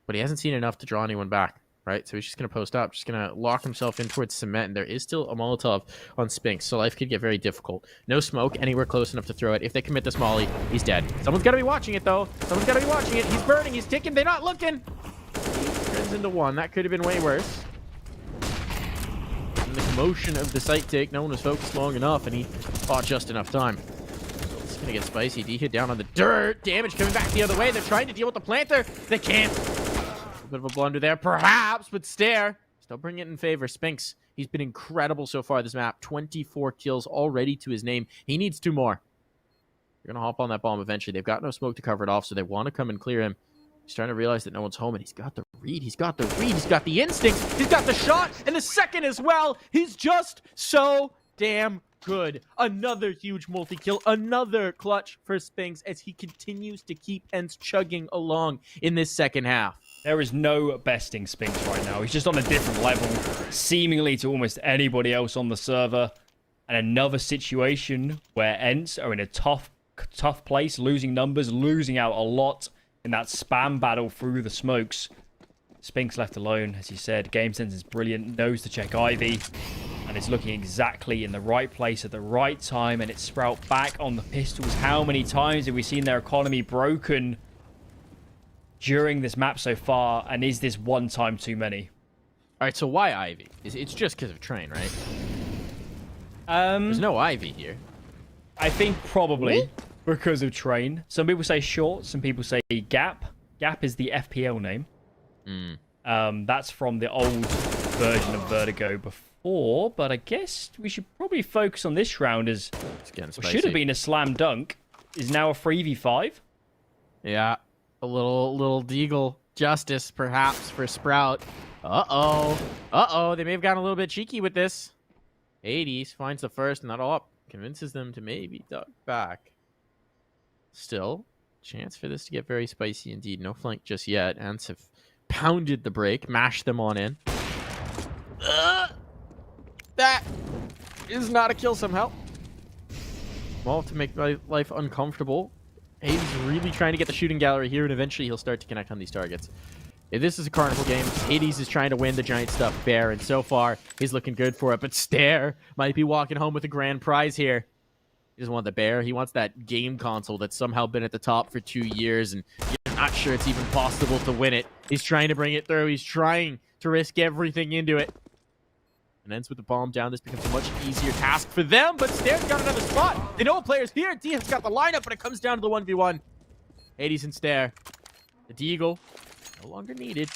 But he hasn't seen enough to draw anyone back, right? So he's just going to post up, just going to lock himself in towards cement, and there is still a Molotov on Spinks, so life could get very difficult. No smoke anywhere close enough to throw it. If they commit this molly, he's dead. Someone's got to be watching it, though. Someone's got to be watching it. He's burning. He's ticking. They're not looking. Turns into one. That could have been way worse. In the commotion of the sight take, no one was focused long enough, and he fought just enough time. So it's going to get spicy. D hit down on the dirt. Damage coming back the other way. They're trying to deal with the planter. They can't. A bit of a blunder there, perhaps, but Stare still bring it in favor. Spinks, he's been incredible so far this map. 24 kills already to his name. He needs 2 more. They're going to hop on that bomb eventually. They've got no smoke to cover it off, so they want to come and clear him. He's trying to realize that no one's home, and he's got the read. He's got the read. He's got the instinct. He's got the shot, and the second as well. He's just so damn good. Another huge multi-kill. Another clutch for Spinks as he continues to keep Ence chugging along in this second half. There is no besting Spinks right now. He's just on a different level, seemingly to almost anybody else on the server. And another situation where Ence are in a tough place, losing numbers, losing out a lot in that spam battle through the smokes. Spinks left alone, as he said. Game sense is brilliant, knows to check Ivy, and is looking exactly in the right place at the right time. And it's Sprout back on the pistols. How many times have we seen their economy broken during this map so far, and is this one time too many? All right, so why Ivy? It's just because of Train, right? There's no Ivy here. I think probably because of Train. Some people say Short, some people say Gap. Gap is the FPL name. That's from the old version of Vertigo before, but I guess we should probably focus on this round as what should have been a slam dunk is now a 3v5. Yeah. A little Deagle justice, perhaps, for Sprout. Uh-oh. They may have gotten a little bit cheeky with this. Hades finds the first, and that all convinces them to maybe duck back. Still, chance for this to get very spicy indeed. No flank just yet. Ants have pounded the break, mashed them on in. That is not a kill somehow. Well, to make my life uncomfortable. Hades is really trying to get the shooting gallery here, and eventually he'll start to connect on these targets. If this is a carnival game, Hades is trying to win the giant stuffed bear, and so far, he's looking good for it. But Stare might be walking home with a grand prize here. He doesn't want the bear. He wants that game console that's somehow been at the top for 2 years, and you're not sure it's even possible to win it. He's trying to bring it through. He's trying to risk everything into it. And ends with the bomb down. This becomes a much easier task for them, but Stare's got another spot. They know a player's here. D has got the lineup, but it comes down to the 1v1. Hades and Stare. The Deagle, no longer needed.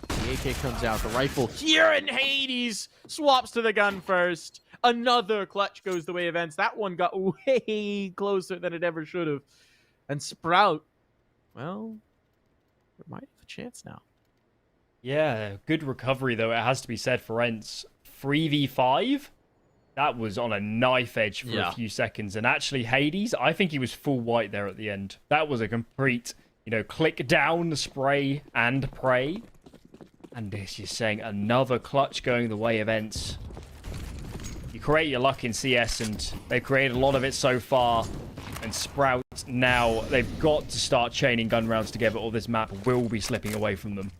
The AK comes out. The rifle here, and Hades swaps to the gun first. Another clutch goes the way of Ence. That one got way closer than it ever should have. And Sprout, well, we might have a chance now. Yeah, good recovery, though, it has to be said for Ence. 3v5? That was on a knife edge for a few seconds. And actually, Hades, I think he was full white there at the end. That was a complete, click down, spray, and pray. And this is saying another clutch going the way of Ence. You create your luck in CS, and they've created a lot of it so far. And Sprout, now, they've got to start chaining gun rounds together, or this map will be slipping away from them.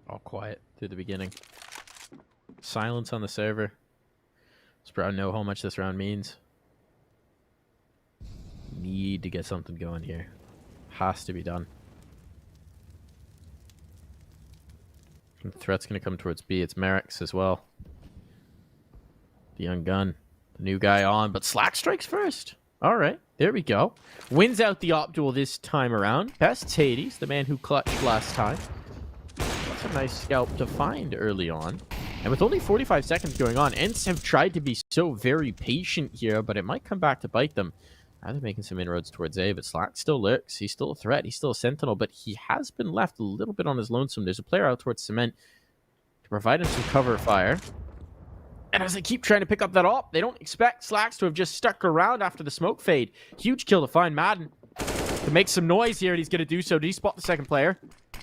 All quiet through the beginning. Silence on the server. Sprout know how much this round means. Need to get something going here. Has to be done. The threat's going to come towards B. It's Merrick's as well. The young gun. The new guy on, but Slack strikes first. All right, there we go. Wins out the op duel this time around. Best Hades, the man who clutched last time. That's a nice scalp to find early on. And with only 45 seconds going on, Ence have tried to be so very patient here, but it might come back to bite them. Now they're making some inroads towards A, but Slack still lurks. He's still a threat. He's still a sentinel, but he has been left a little bit on his lonesome. There's a player out towards Cement to provide him some cover fire. And as they keep trying to pick up that op, they don't expect Slacks to have just stuck around after the smoke fade. Huge kill to find Madden to make some noise here, and he's going to do so. Did he spot the second player?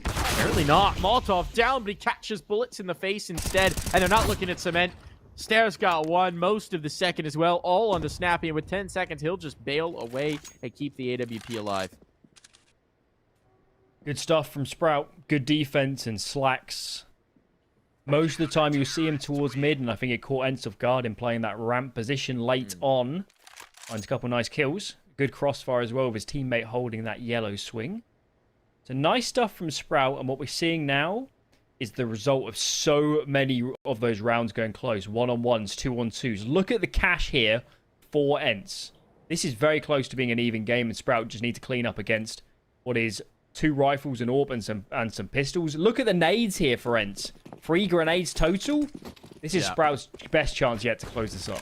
Apparently not. Molotov down, but he catches bullets in the face instead, and they're not looking at Cement. Stare's got one, most of the second as well, all on the Snappy, and with 10 seconds, he'll just bail away and keep the AWP alive. Good stuff from Sprout. Good defense and Slacks. Most of the time, you'll see him towards mid, and I think it caught Ence off guard in playing that ramp position late on. Finds a couple nice kills. Good crossfire as well with his teammate holding that yellow swing. So nice stuff from Sprout, and what we're seeing now is the result of so many of those rounds going close. 1-on-1s, 2-on-2s. Look at the cash here for Ence. This is very close to being an even game, and Sprout just need to clean up against what is 2 rifles, an AWP, and some pistols. Look at the nades here for Ence. 3 grenades total. This is Sprout's best chance yet to close this up.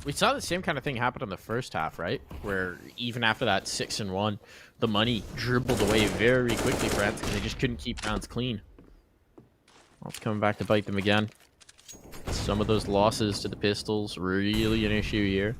We saw the same kind of thing happen in the first half, right? Where even after that 6-1, the money dribbled away very quickly for Ence because they just couldn't keep rounds clean. Well, it's coming back to bite them again. Some of those losses to the pistols really an issue here.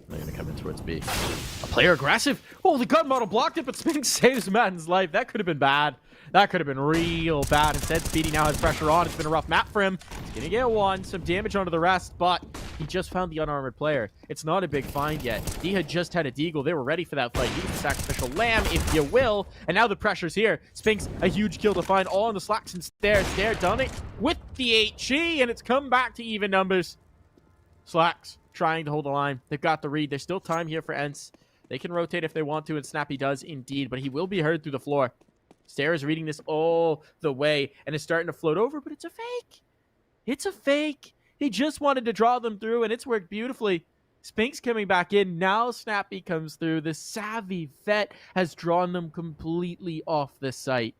They're going to come in towards B. A player aggressive. Oh, the gun model blocked it, but Spinks saves Madden's life. That could have been bad. That could have been real bad. Instead, Speedy now has pressure on. It's been a rough map for him. He's going to get one. Some damage onto the rest, but he just found the unarmored player. It's not a big find yet. D had just had a deagle. They were ready for that fight. He was a sacrificial lamb, if you will. And now the pressure's here. Spinks, a huge kill to find. All on the Slacks and Stare. Stare done it with the HE, and it's come back to even numbers. Slacks trying to hold the line. They've got the read. There's still time here for Ence. They can rotate if they want to, and Snappy does indeed, but he will be heard through the floor. Stare is reading this all the way, and is starting to float over, but it's a fake. It's a fake. He just wanted to draw them through, and it's worked beautifully. Spinks coming back in. Now Snappy comes through. The savvy vet has drawn them completely off the site.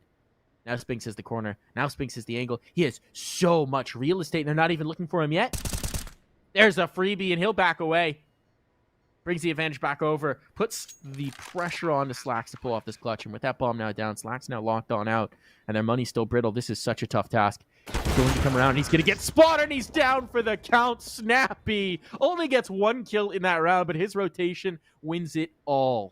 Now Spinks is the corner. Now Spinks is the angle. He has so much real estate, and they're not even looking for him yet. There's a freebie, and he'll back away. Brings the advantage back over. Puts the pressure on the Slacks to pull off this clutch. And with that bomb now down, Slacks now locked on out. And their money's still brittle. This is such a tough task. He's going to come around, and he's going to get spotted, and he's down for the count. Snappy only gets 1 kill in that round, but his rotation wins it all.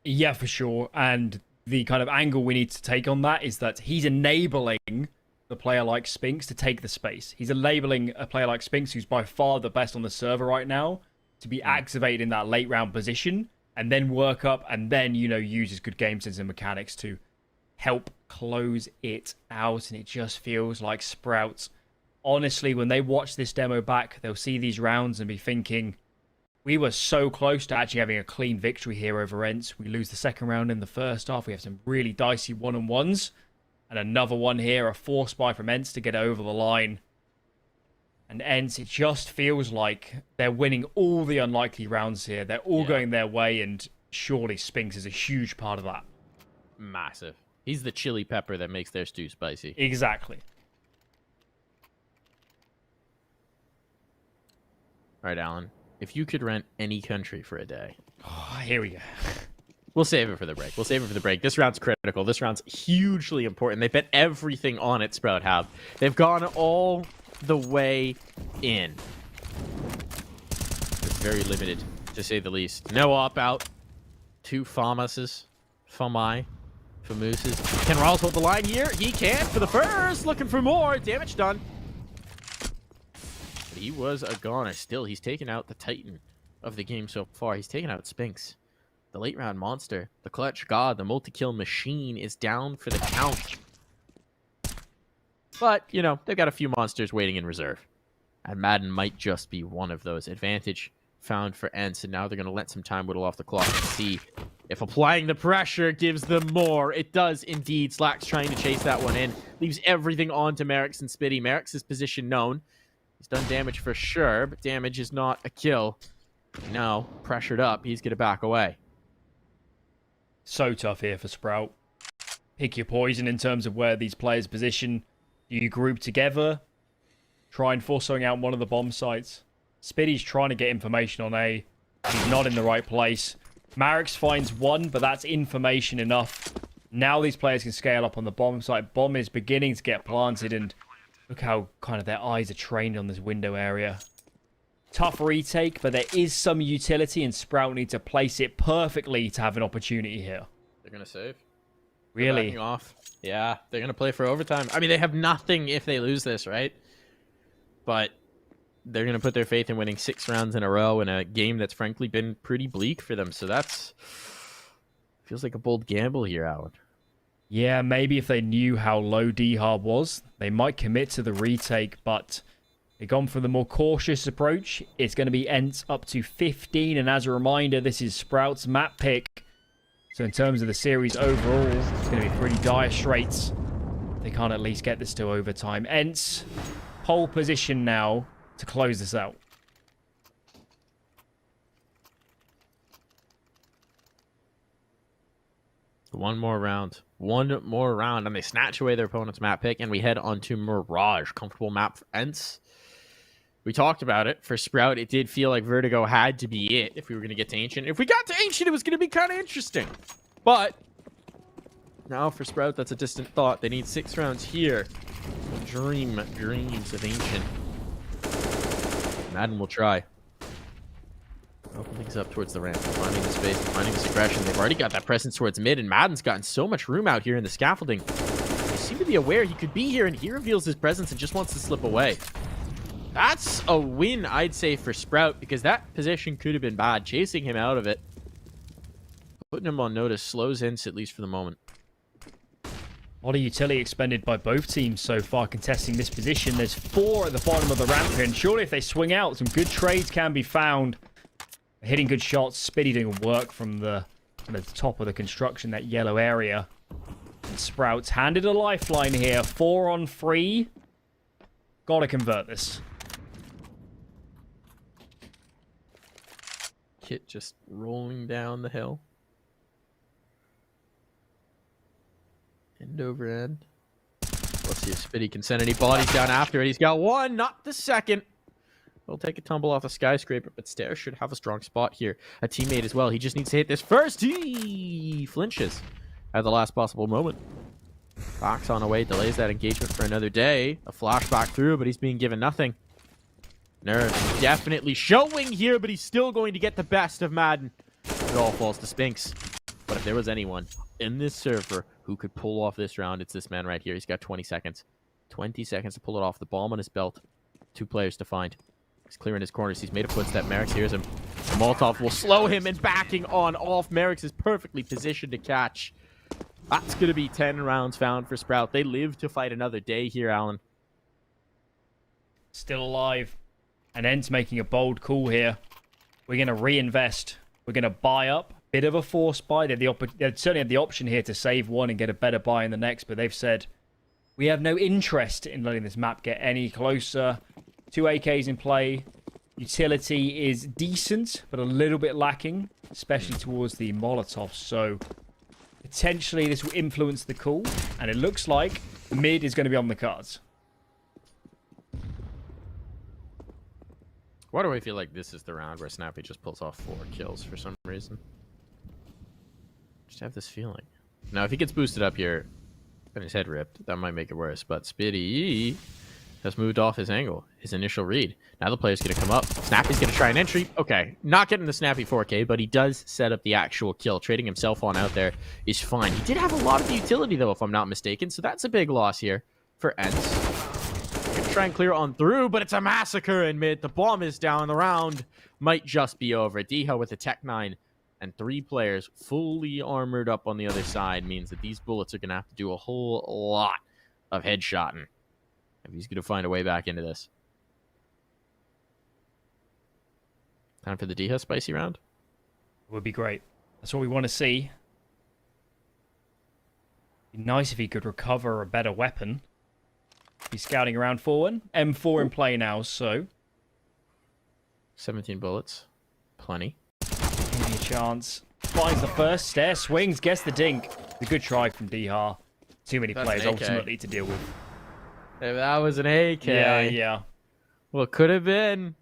Yeah, for sure. And the kind of angle we need to take on that is that he's enabling the player like Spinks to take the space. He's enabling a player like Spinks, who's by far the best on the server right now, to be activated in that late round position and then work up and then, you know, use his good game sense and mechanics to help close it out. And it just feels like Sprout, honestly, when they watch this demo back, they'll see these rounds and be thinking, we were so close to actually having a clean victory here over Ence. We lose the second round in the first half. We have some really dicey one-on-ones. And another one here, a force buy from Ence to get over the line. And Ence, it just feels like they're winning all the unlikely rounds here. They're all going their way, and surely Spinks is a huge part of that. Massive. He's the chili pepper that makes their stew spicy. Exactly. All right, Alan. If you could rent any country for a day. Oh, here we go. We'll save it for the break. We'll save it for the break. This round's critical. This round's hugely important. They bet everything on it, Sprout have. They've gone all the way in. It's very limited, to say the least. No op-out. 2 Famuses. Famuses. Can Rawls hold the line here? He can for the first. Looking for more. Damage done. But he was a goner. Still, he's taken out the Titan of the game so far. He's taken out Spinks. The late round monster, the clutch god, the multi-kill machine is down for the count. But, you know, they've got a few monsters waiting in reserve. And Madden might just be one of those. Advantage found for Ence, and now they're going to let some time whittle off the clock and see if applying the pressure gives them more. It does indeed. Slack's trying to chase that one in. Leaves everything on to Merrick's and Spitty. Merrick's position known. He's done damage for sure, but damage is not a kill. Now, pressured up, he's going to back away. So tough here for Sprout. Pick your poison in terms of where these players position. Do you group together? Try and force something out one of the bomb sites. Spitty's trying to get information on A. He's not in the right place. Marix finds one, but that's information enough. Now these players can scale up on the bomb site. Bomb is beginning to get planted, and look how kind of their eyes are trained on this window area. Tough retake, but there is some utility, and Sprout need to place it perfectly to have an opportunity here. They're going to save. Really? Backing off. Yeah, they're going to play for overtime. I mean, they have nothing if they lose this, right? But they're going to put their faith in winning 6 rounds in a row in a game that's frankly been pretty bleak for them. So that's... feels like a bold gamble here, Alan. Yeah, maybe if they knew how low D-Hard was, they might commit to the retake, but... they've gone for the more cautious approach. It's going to be Ence up to 15. And as a reminder, this is Sprout's map pick. So in terms of the series overall, it's going to be pretty dire straits. They can't at least get this to overtime. Ence, pole position now to close this out. One more round. One more round. And they snatch away their opponent's map pick. And we head on to Mirage. Comfortable map for Ence. We talked about it. For Sprout, it did feel like Vertigo had to be it if we were going to get to Ancient. If we got to Ancient, it was going to be kind of interesting. But now for Sprout, that's a distant thought. They need 6 rounds here. Dreams of Ancient. Madden will try. Open things up towards the ramp. Finding the space, finding this aggression. They've already got that presence towards mid, and Madden's gotten so much room out here in the scaffolding. They seem to be aware he could be here, and he reveals his presence and just wants to slip away. That's a win, I'd say, for Sprout, because that position could have been bad. Chasing him out of it, putting him on notice, slows Ence, at least for the moment. A lot of utility expended by both teams so far contesting this position. There's 4 at the bottom of the ramp here, and surely if they swing out, some good trades can be found. Hitting good shots, Spitty doing work from the top of the construction, that yellow area. And Sprout's handed a lifeline here. 4 on 3. Gotta convert this. Kit just rolling down the hill. End over end. Let's see if Spitty can send any bodies down after it. He's got 1, not the second. He'll take a tumble off the skyscraper, but Stairs should have a strong spot here. A teammate as well. He just needs to hit this first. He flinches at the last possible moment. Fox on away, delays that engagement for another day. A flashback through, but he's being given nothing. Nerve definitely showing here, but he's still going to get the best of Madden. It all falls to Spinks. But if there was anyone in this server who could pull off this round, it's this man right here. He's got 20 seconds. 20 seconds to pull it off. The bomb on his belt. 2 players to find. He's clearing his corners. He's made a footstep. Merrick hears him. The Molotov will slow him, and backing on off. Merrick is perfectly positioned to catch. That's going to be 10 rounds found for Sprout. They live to fight another day here, Alan. Still alive. And Ence making a bold call here. We're going to reinvest. We're going to buy up. Bit of a forced buy. They certainly had the option here to save one and get a better buy in the next, but they've said, we have no interest in letting this map get any closer. 2 AKs in play. Utility is decent, but a little bit lacking, especially towards the Molotovs. So potentially this will influence the call, and it looks like mid is going to be on the cards. Why do I feel like this is the round where Snappy just pulls off 4 kills for some reason? Just have this feeling. Now, if he gets boosted up here and his head ripped, that might make it worse. But Spitty has moved off his angle, his initial read. Now the player's going to come up. Snappy's going to try an entry. Okay, not getting the Snappy 4K, but he does set up the actual kill. Trading himself on out there is fine. He did have a lot of utility, though, if I'm not mistaken, so that's a big loss here for Ence. Going to try and clear on through, but it's a massacre in mid. The bomb is down. The round might just be over. Diho with a Tech 9 and 3 players fully armored up on the other side means that these bullets are going to have to do a whole lot of headshotting if he's going to find a way back into this. Time for the Diho spicy round? Would be great. That's what we want to see. Be nice if he could recover a better weapon. He's scouting around forward. M4 in play now, so 17 bullets. Plenty. give me a chance. Finds the first stair, swings, gets the dink. A good try from Dihar. Too many players ultimately to deal with. If that was an AK. Yeah. What could have been?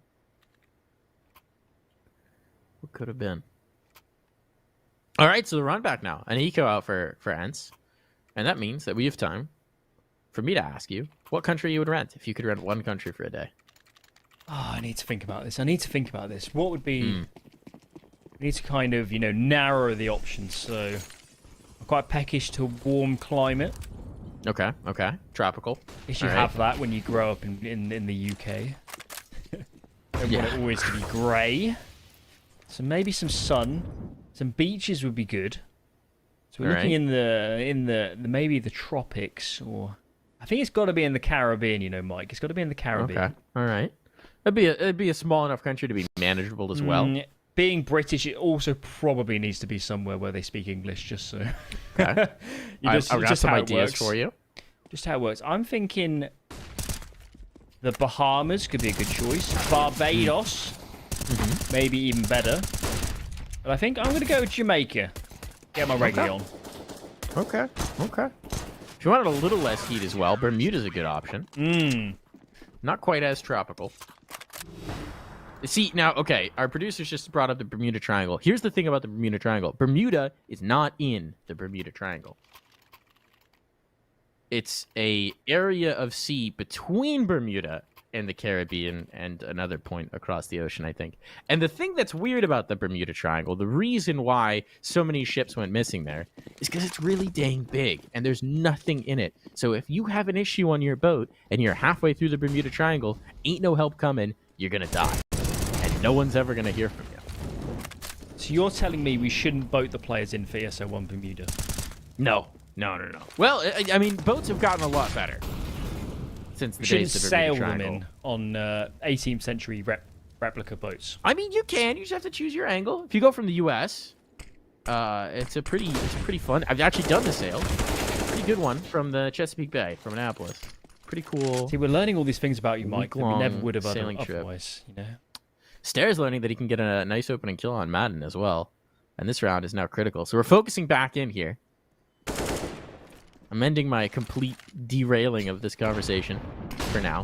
What could have been? All right, so the run back now. An eco out for Ence. And that means that we have time for me to ask you what country you would rent if you could rent one country for a day. Oh, I need to think about this. What would be... I need to kind of, narrow the options. So I'm quite peckish to warm climate. Okay. Tropical. If you have that when you grow up in the UK. Don't want it always to be grey. So maybe some sun. Some beaches would be good. So we're looking in the maybe the tropics, or I think it's got to be in the Caribbean, Mike. It's got to be in the Caribbean. Okay. All right. It'd be a small enough country to be manageable as well. Being British, it also probably needs to be somewhere where they speak English, just so. Okay. I've got some ideas for you. Just how it works. I'm thinking the Bahamas could be a good choice. Barbados, maybe even better. But I think I'm going to go with Jamaica. Get my regular on. Okay. If you wanted a little less heat as well, Bermuda's a good option. Not quite as tropical. See, now, okay, our producers just brought up the Bermuda Triangle. Here's the thing about the Bermuda Triangle. Bermuda is not in the Bermuda Triangle. It's a area of sea between Bermuda and the Caribbean and another point across the ocean, I think. And the thing that's weird about the Bermuda Triangle, the reason why so many ships went missing there, is because it's really dang big, and there's nothing in it. So if you have an issue on your boat, and you're halfway through the Bermuda Triangle, ain't no help coming, you're gonna die. And no one's ever gonna hear from you. So you're telling me we shouldn't boat the players in for ESL1 Bermuda? No. Well, I mean, boats have gotten a lot better since the days of the Bermuda Triangle. Sail them in on 18th century replica boats. I mean, you can. You just have to choose your angle. If you go from the U.S., it's pretty fun. I've actually done the sail. Pretty good one from the Chesapeake Bay, from Annapolis. Pretty cool. See, we're learning all these things about you, Mike, that we never would have otherwise. Stair's learning that he can get a nice opening kill on Madden as well. And this round is now critical. So we're focusing back in here. I'm ending my complete derailing of this conversation for now.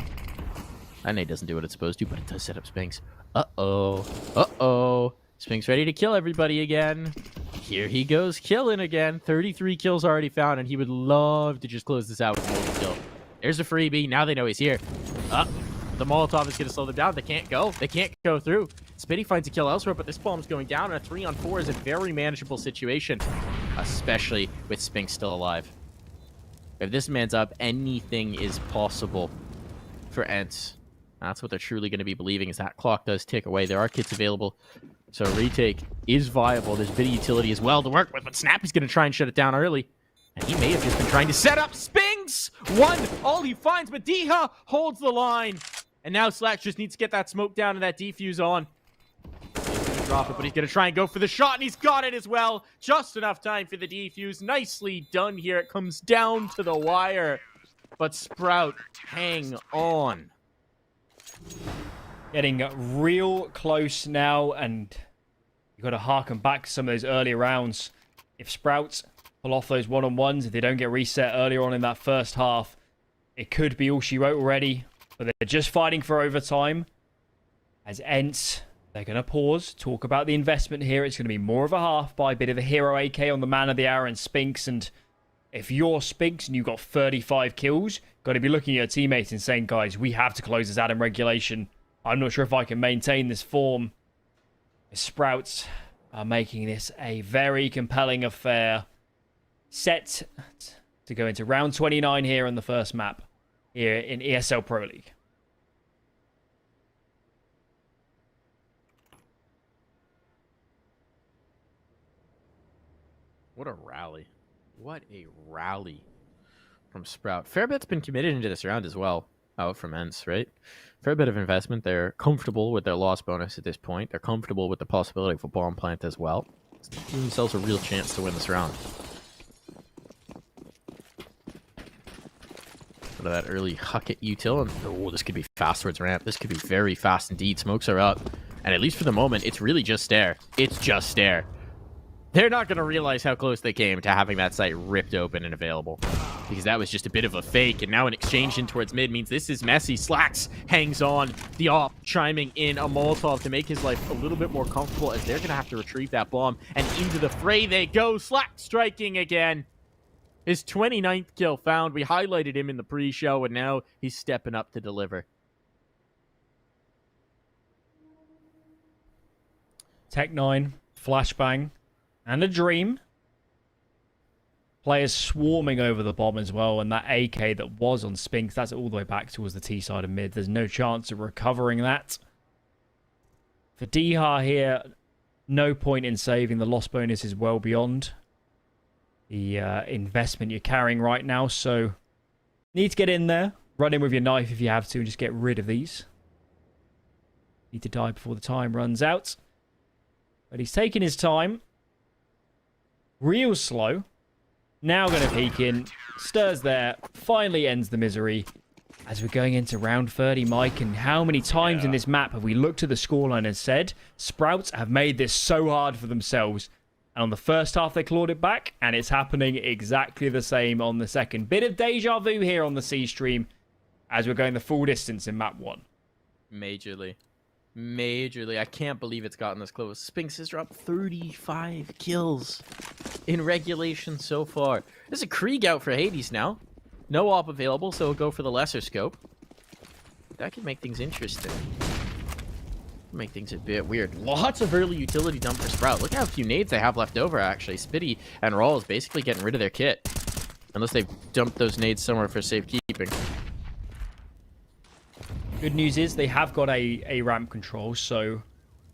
That nade doesn't do what it's supposed to, but it does set up Spinks. Uh-oh. Spinks ready to kill everybody again. Here he goes killing again. 33 kills already found, and he would love to just close this out with a golden kill. There's a freebie. Now they know he's here. The Molotov is going to slow them down. They can't go. They can't go through. Spitty finds a kill elsewhere, but this bomb's going down, and a 3-on-4 is a very manageable situation, especially with Spinks still alive. If this man's up, anything is possible for Ence. That's what they're truly going to be believing, is that clock does tick away. There are kits available, so a retake is viable. There's a bit of utility as well to work with, but Snappy's going to try and shut it down early. And he may have just been trying to set up Spinks! All he finds, but Diha holds the line. And now Slacks just needs to get that smoke down and that defuse on. He's going to drop it, but he's going to try and go for the shot, and he's got it as well. Just enough time for the defuse. Nicely done here. It comes down to the wire. But Sprout, hang on. Getting real close now, and you've got to harken back to some of those earlier rounds. If Sprouts pull off those one-on-ones, if they don't get reset earlier on in that first half, it could be all she wrote already. But they're just fighting for overtime. As Ence, they're going to pause, talk about the investment here. It's going to be more of a half by a bit of a hero AK on the man of the hour and Spinks. And if you're Spinks and you've got 35 kills, got to be looking at your teammates and saying, guys, we have to close this out in regulation. I'm not sure if I can maintain this form. The Sprouts are making this a very compelling affair. Set to go into round 29 here on the first map here in ESL Pro League. What a rally. What a rally from Sprout. Fair bit's been committed into this round as well. Out from Ence, right? Fair bit of investment. They're comfortable with their loss bonus at this point. They're comfortable with the possibility of a bomb plant as well. Giving themselves a real chance to win this round. Out of that early huck at util. And oh, this could be fast towards ramp. This could be very fast indeed. Smokes are up. And at least for the moment, it's really just Stare. It's just Stare. They're not going to realize how close they came to having that site ripped open and available. Because that was just a bit of a fake. And now an exchange in towards mid means this is messy. Slacks hangs on. The op chiming in a Molotov to make his life a little bit more comfortable, as they're going to have to retrieve that bomb. And into the fray they go. Slack striking again. His 29th kill found. We highlighted him in the pre-show, and now he's stepping up to deliver. Tech9, Flashbang, and a Dream. Players swarming over the bomb as well, and that AK that was on Spinks, that's all the way back towards the T side of mid. There's no chance of recovering that. For Diha here, no point in saving. The loss bonus is well beyond the investment you're carrying right now, so need to get in there. Run in with your knife if you have to, and just get rid of these. Need to die before the time runs out. But he's taking his time. Real slow. Now going to peek in. Stirs there. Finally ends the misery. As we're going into round 30, Mike, and how many times in this map have we looked at the scoreline and said, Sprouts have made this so hard for themselves. And on the first half, they clawed it back, and it's happening exactly the same on the second. Bit of deja vu here on the C stream as we're going the full distance in map 1. Majorly. I can't believe it's gotten this close. Spinks has dropped 35 kills in regulation so far. There's a Krieg out for Hades now. No op available, so we'll go for the lesser scope. That could make things interesting. Make things a bit weird. Lots of early utility dump for Sprout. Look how few nades they have left over, actually. Spitty and Raw is basically getting rid of their kit. Unless they've dumped those nades somewhere for safekeeping. Good news is they have got a ramp control, so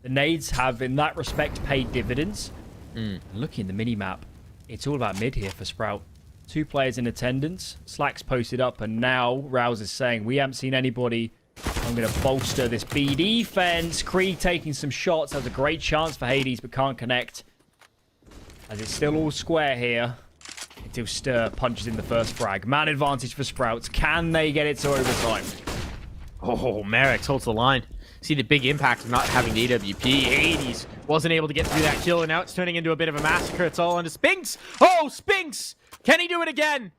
the nades have, in that respect, paid dividends. Looking at the mini-map, it's all about mid here for Sprout. 2 players in attendance. Slack's posted up, and now Rouse is saying, we haven't seen anybody. I'm going to bolster this B defense. Krieg taking some shots. Has a great chance for Hades, but can't connect. As it's still all square here. Until Stir punches in the first frag. Man advantage for Sprouts. Can they get it to overtime? Oh, Merrick holds the line. See the big impact of not having the AWP. Hades wasn't able to get through that kill, and now it's turning into a bit of a massacre. It's all onto Spinks. Oh, Spinks! Can he do it again?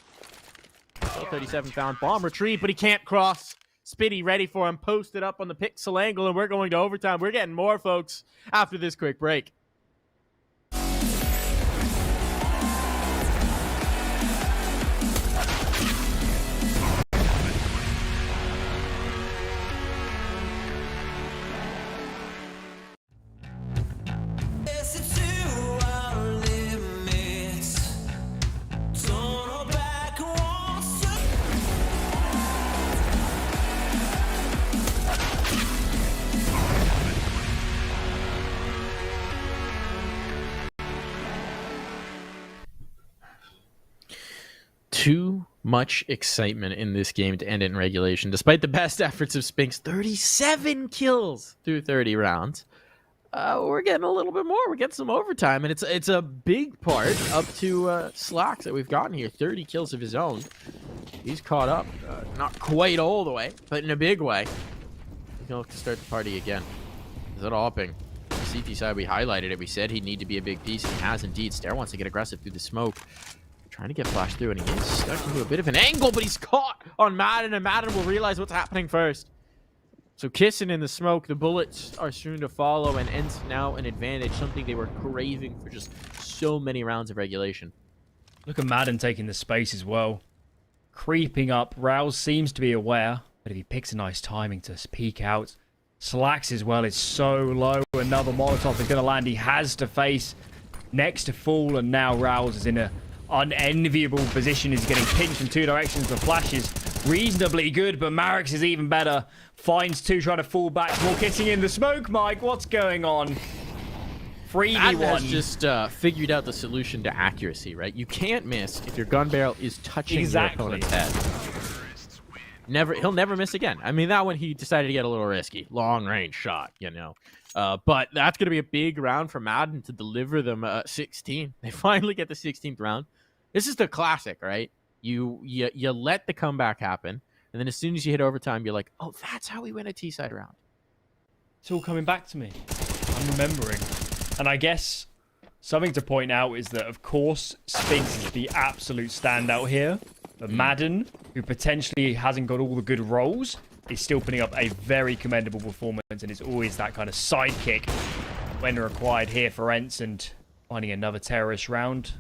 37 found. Bomb retrieve, but he can't cross. Spitty ready for him, posted up on the pixel angle, and we're going to overtime. We're getting more, folks, after this quick break. Too much excitement in this game to end it in regulation. Despite the best efforts of Spinks, 37 kills through 30 rounds. We're getting a little bit more. We're getting some overtime, and it's a big part up to Slacks that we've gotten here. 30 kills of his own. He's caught up. Not quite all the way, but in a big way. He'll have to start the party again. Is it hopping? CT side, we highlighted it. We said he'd need to be a big piece, and he has indeed. Stair wants to get aggressive through the smoke. Trying to get flashed through, and he is stuck into a bit of an angle, but he's caught on Madden, and Madden will realize what's happening first. So kissing in the smoke, the bullets are soon to follow, and Ence now an advantage, something they were craving for just so many rounds of regulation. Look at Madden taking the space as well. Creeping up, Rouse seems to be aware, but if he picks a nice timing to peek out, Slacks as well is so low. Another Molotov is going to land. He has to face next to Fall, and now Rouse is in a unenviable position. He's getting pinched in two directions. The flash is reasonably good, but Marix is even better. Finds two, trying to fall back. More kissing in the smoke, Mike. What's going on? 3v1. Has just figured out the solution to accuracy, right? You can't miss if your gun barrel is touching your opponent's head. He'll never miss again. I mean, that one he decided to get a little risky. Long range shot, you know. But that's going to be a big round for Madden to deliver them 16. They finally get the 16th round. This is the classic, right? You let the comeback happen, and then as soon as you hit overtime, you're like, oh, that's how we win a T-side round. It's all coming back to me. I'm remembering. And I guess something to point out is that, of course, Spinks is the absolute standout here. But Madden, who potentially hasn't got all the good roles, is still putting up a very commendable performance, and is always that kind of sidekick when required here for Ence, and finding another terrorist round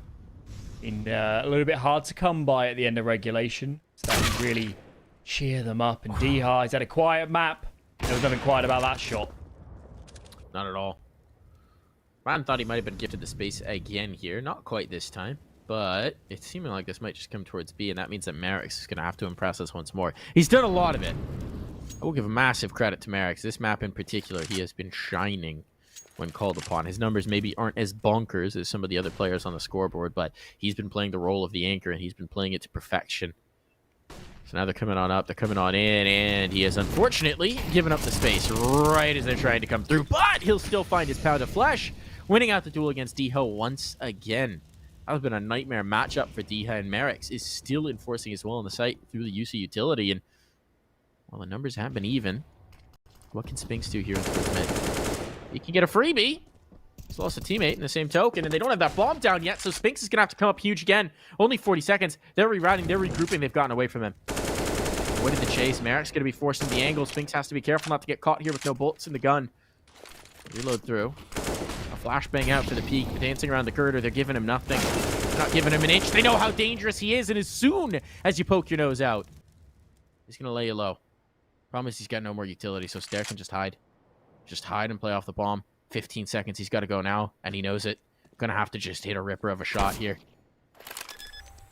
in a little bit hard to come by at the end of regulation. So that can really cheer them up. And Deha, he's had a quiet map. There was nothing quiet about that shot. Not at all. Madden thought he might have been gifted the space again here. Not quite this time. But it's seeming like this might just come towards B, and that means that Marix is going to have to impress us once more. He's done a lot of it. I will give a massive credit to Marix. This map in particular, he has been shining when called upon. His numbers maybe aren't as bonkers as some of the other players on the scoreboard, but he's been playing the role of the anchor, and he's been playing it to perfection. So now they're coming on up, they're coming on in, and he has unfortunately given up the space right as they're trying to come through, but he'll still find his pound of flesh, winning out the duel against Deha once again. That has been a nightmare matchup for Deha, and Marix is still enforcing his will on the site through the use of utility. And while the numbers have been even, what can Spinks do here in the mid? He can get a freebie. He's lost a teammate in the same token, and they don't have that bomb down yet, so Spinks is going to have to come up huge again. Only 40 seconds. They're rerouting, they're regrouping, they've gotten away from him. What did the chase? Marix going to be forcing the angle. Spinks has to be careful not to get caught here with no bullets in the gun. Reload through. Flashbang out for the peak, dancing around the corridor. They're giving him nothing. They're not giving him an inch. They know how dangerous he is, and as soon as you poke your nose out, he's going to lay you low. Problem is he's got no more utility, so Stair can just hide. Just hide and play off the bomb. 15 seconds, he's got to go now, and he knows it. Going to have to just hit a ripper of a shot here.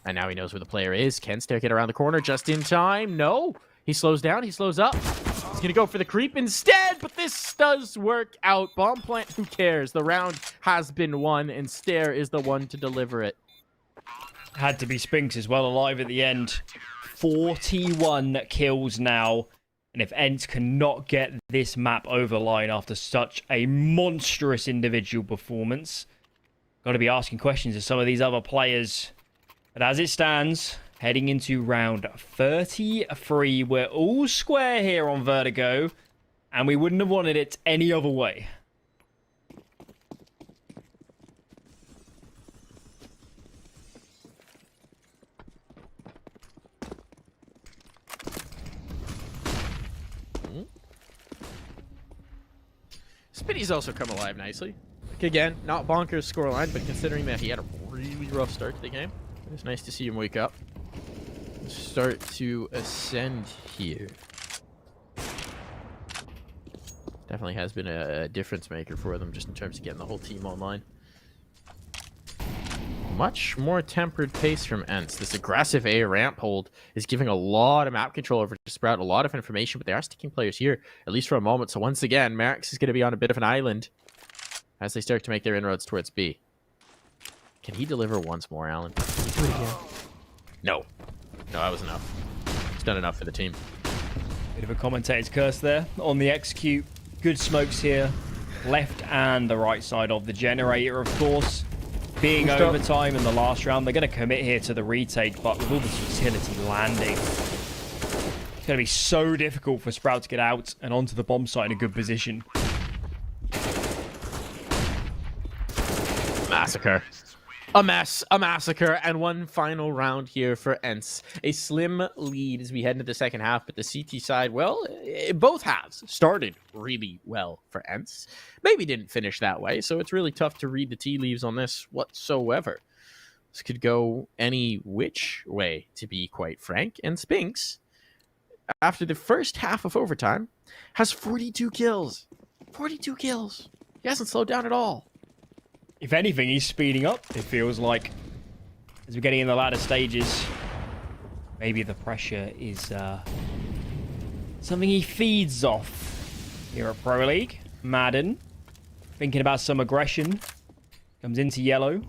And now he knows where the player is. Can Stair get around the corner just in time? No. He slows down, he slows up. He's going to go for the creep instead, but this does work out. Bomb plant, who cares? The round has been won, and Stair is the one to deliver it. Had to be Spinks as well, alive at the end. 41 kills now. And if Ence cannot get this map over the line after such a monstrous individual performance, got to be asking questions of some of these other players. But as it stands, heading into round 33, we're all square here on Vertigo, and we wouldn't have wanted it any other way. Spinny's also come alive nicely. Like, again, not bonkers scoreline, but considering that he had a really rough start to the game, it's nice to see him wake up. Start to ascend here. Definitely has been a difference maker for them just in terms of getting the whole team online. Much more tempered pace from Ence. This aggressive A ramp hold is giving a lot of map control over to Sprout, a lot of information, but they are sticking players here, at least for a moment. So once again, Marix is going to be on a bit of an island as they start to make their inroads towards B. Can he deliver once more, Alan? Can he do it again? No, that was enough. It's done enough for the team. Bit of a commentator's curse there on the execute. Good smokes here. Left and the right side of the generator, of course. Being overtime in the last round, they're going to commit here to the retake, but with all this utility landing, it's going to be so difficult for Sprout to get out and onto the bomb site in a good position. Massacre. A mess, a massacre, and one final round here for Ence. A slim lead as we head into the second half, but the CT side, well, both halves started really well for Ence. Maybe didn't finish that way, so it's really tough to read the tea leaves on this whatsoever. This could go any which way, to be quite frank. And Spinks, after the first half of overtime, has 42 kills. 42 kills. He hasn't slowed down at all. If anything, he's speeding up, it feels like, as we're getting in the latter stages. Maybe the pressure is something he feeds off here at Pro League. Madden, thinking about some aggression, comes into yellow.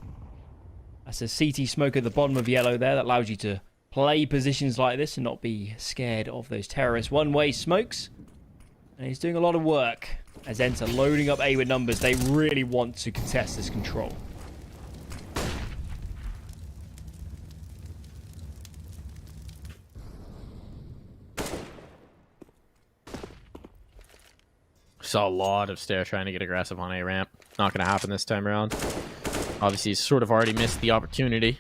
That's a CT smoke at the bottom of yellow there that allows you to play positions like this and not be scared of those terrorist one-way smokes. And he's doing a lot of work. As Ence are loading up A with numbers, they really want to contest this control. Saw a lot of Stair trying to get aggressive on A ramp. Not going to happen this time around. Obviously, he's sort of already missed the opportunity.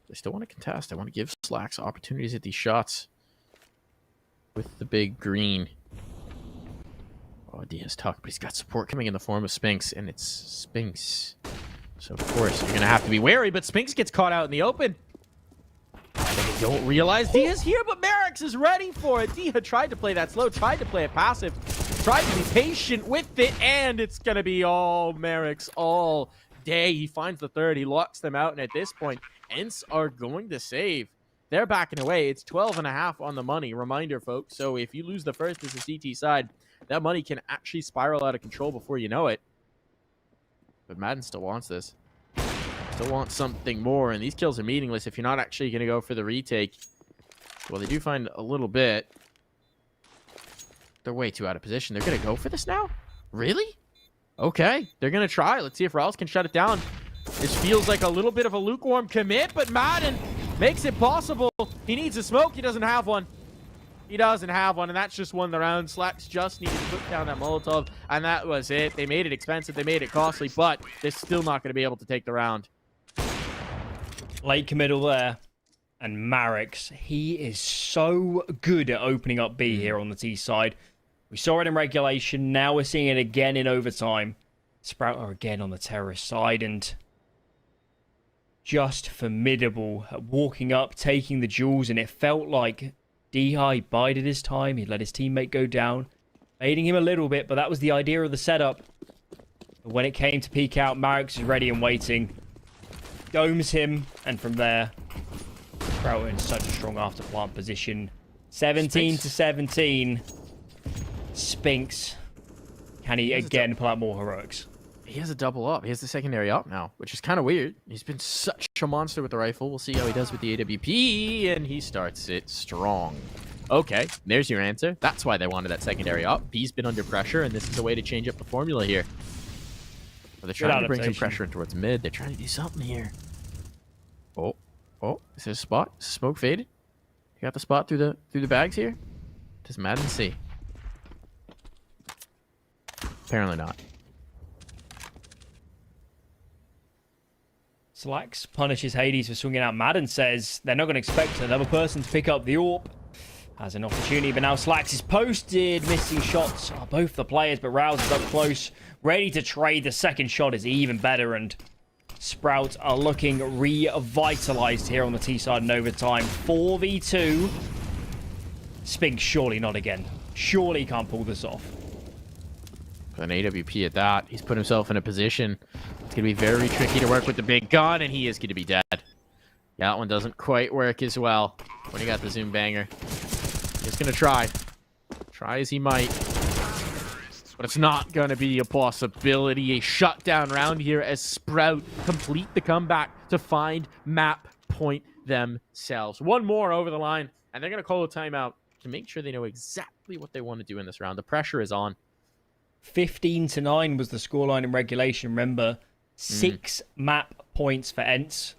They still want to contest. I want to give Slacks opportunities at these shots. With the big green. Oh, Diaz tuck, but he's got support coming in the form of Spinks, and it's Spinks. So, of course, you're going to have to be wary, but Spinks gets caught out in the open. They don't realize Diaz here, but Merrick's is ready for it. Dia tried to play that slow, tried to play it passive, tried to be patient with it, and it's going to be all Merrick's all day. He finds the third, he locks them out, and at this point, Ence are going to save. They're backing away. It's 12.5 on the money. Reminder, folks, so if you lose the first as a CT side, that money can actually spiral out of control before you know it. But Madden still wants this. Still wants something more, and these kills are meaningless if you're not actually going to go for the retake. Well, they do find a little bit. They're way too out of position. They're going to go for this now? Really? Okay, they're going to try. Let's see if Rouse can shut it down. This feels like a little bit of a lukewarm commit, but Madden makes it possible. He needs a smoke. He doesn't have one. He doesn't have one, and that's just won the round. Slacks just needed to put down that Molotov, and that was it. They made it expensive. They made it costly, but they're still not going to be able to take the round. Late committal there. And Marix, he is so good at opening up B here on the T side. We saw it in regulation. Now we're seeing it again in overtime. Sprout are again on the terrorist side, and just formidable at walking up, taking the jewels, and it felt like D-High bided his time. He let his teammate go down, baiting him a little bit, but that was the idea of the setup. But when it came to peek out, Marix is ready and waiting. Domes him, and from there, Sprout in such a strong after plant position. 17 to 17. Spinks. Can he again pull out more heroics? He has a double up. He has the secondary up now, which is kind of weird. He's been such a monster with the rifle. We'll see how he does with the AWP, and he starts it strong. Okay, there's your answer. That's why they wanted that secondary up. B's been under pressure, and this is a way to change up the formula here. Well, they're trying to bring some pressure in towards mid. They're trying to do something here. Oh, is there a spot? Is smoke faded? You got the spot through the bags here? Does Madden see? Apparently not. Slacks punishes Hades for swinging out. Madden says they're not going to expect another person to pick up the AWP. Has an opportunity, but now Slacks is posted. Missing shots are both the players, but Rouse is up close. Ready to trade. The second shot is even better, and Sprout are looking revitalized here on the T side in overtime. 4v2. Spink, surely not again. Surely can't pull this off. An AWP at that. He's put himself in a position. It's going to be very tricky to work with the big gun, and he is going to be dead. Yeah, that one doesn't quite work as well when he got the zoom banger. He's going to try. Try as he might. But it's not going to be a possibility. A shutdown round here as Sprout complete the comeback to find map point themselves. One more over the line, and they're going to call a timeout to make sure they know exactly what they want to do in this round. The pressure is on. 15-9 was the scoreline in regulation. Remember, 6 map points for Ence.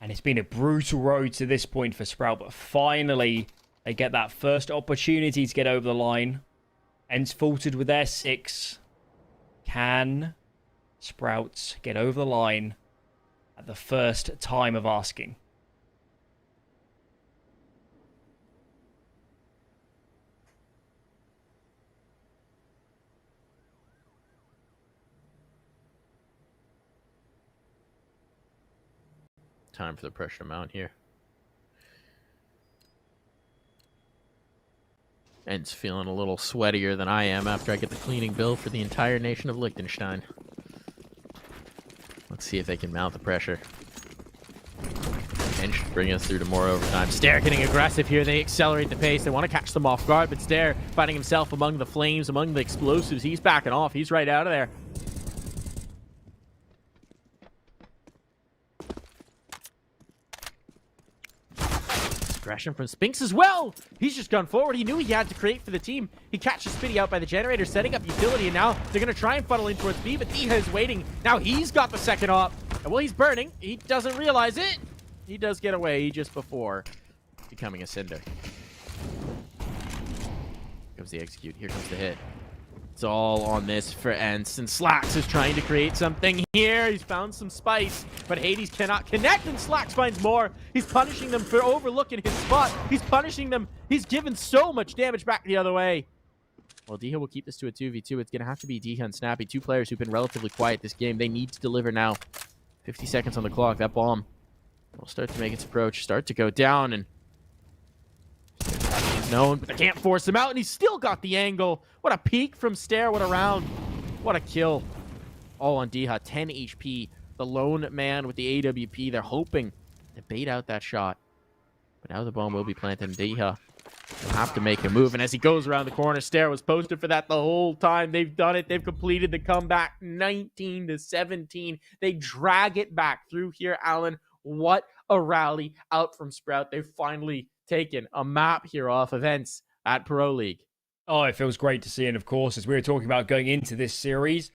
And it's been a brutal road to this point for Sprout, but finally they get that first opportunity to get over the line. Ence faltered with their 6. Can Sprouts get over the line at the first time of asking? Time for the pressure to mount here. Ence feeling a little sweatier than I am after I get the cleaning bill for the entire nation of Liechtenstein. Let's see if they can mount the pressure. And should bring us through to more overtime. Stair getting aggressive here. They accelerate the pace. They want to catch them off guard, but Stair finding himself among the flames, among the explosives. He's backing off. He's right out of there. Aggression from Spinks as well. He's just gone forward. He knew he had to create for the team. He catches Spitty out by the generator, setting up utility, and now they're going to try and funnel in towards B, but Diha is waiting. Now he's got the second op. And well, he's burning. He doesn't realize it. He does get away just before becoming a cinder. Here comes the execute. Here comes the hit. It's all on this for Ence, and Slacks is trying to create something here. He's found some spice, but Hades cannot connect, and Slacks finds more. He's punishing them for overlooking his spot. He's punishing them. He's given so much damage back the other way. Well, Diha will keep this to a 2v2. It's going to have to be Diha and Snappy, 2 players who've been relatively quiet this game. They need to deliver now. 50 seconds on the clock. That bomb will start to make its approach, start to go down, and he's known, but they can't force him out, and he's still got the angle. What a peek from Stair. What a round. What a kill. All on Diha. 10 HP. The lone man with the AWP. They're hoping to bait out that shot. But now the bomb will be planted, and Diha will have to make a move. And as he goes around the corner, Stair was posted for that the whole time. They've done it. They've completed the comeback. 19-17. They drag it back through here, Alan. What a rally out from Sprout. They've finally taken a map here off of Ence at Pro League. Oh, it feels great to see. And of course, as we were talking about going into this series,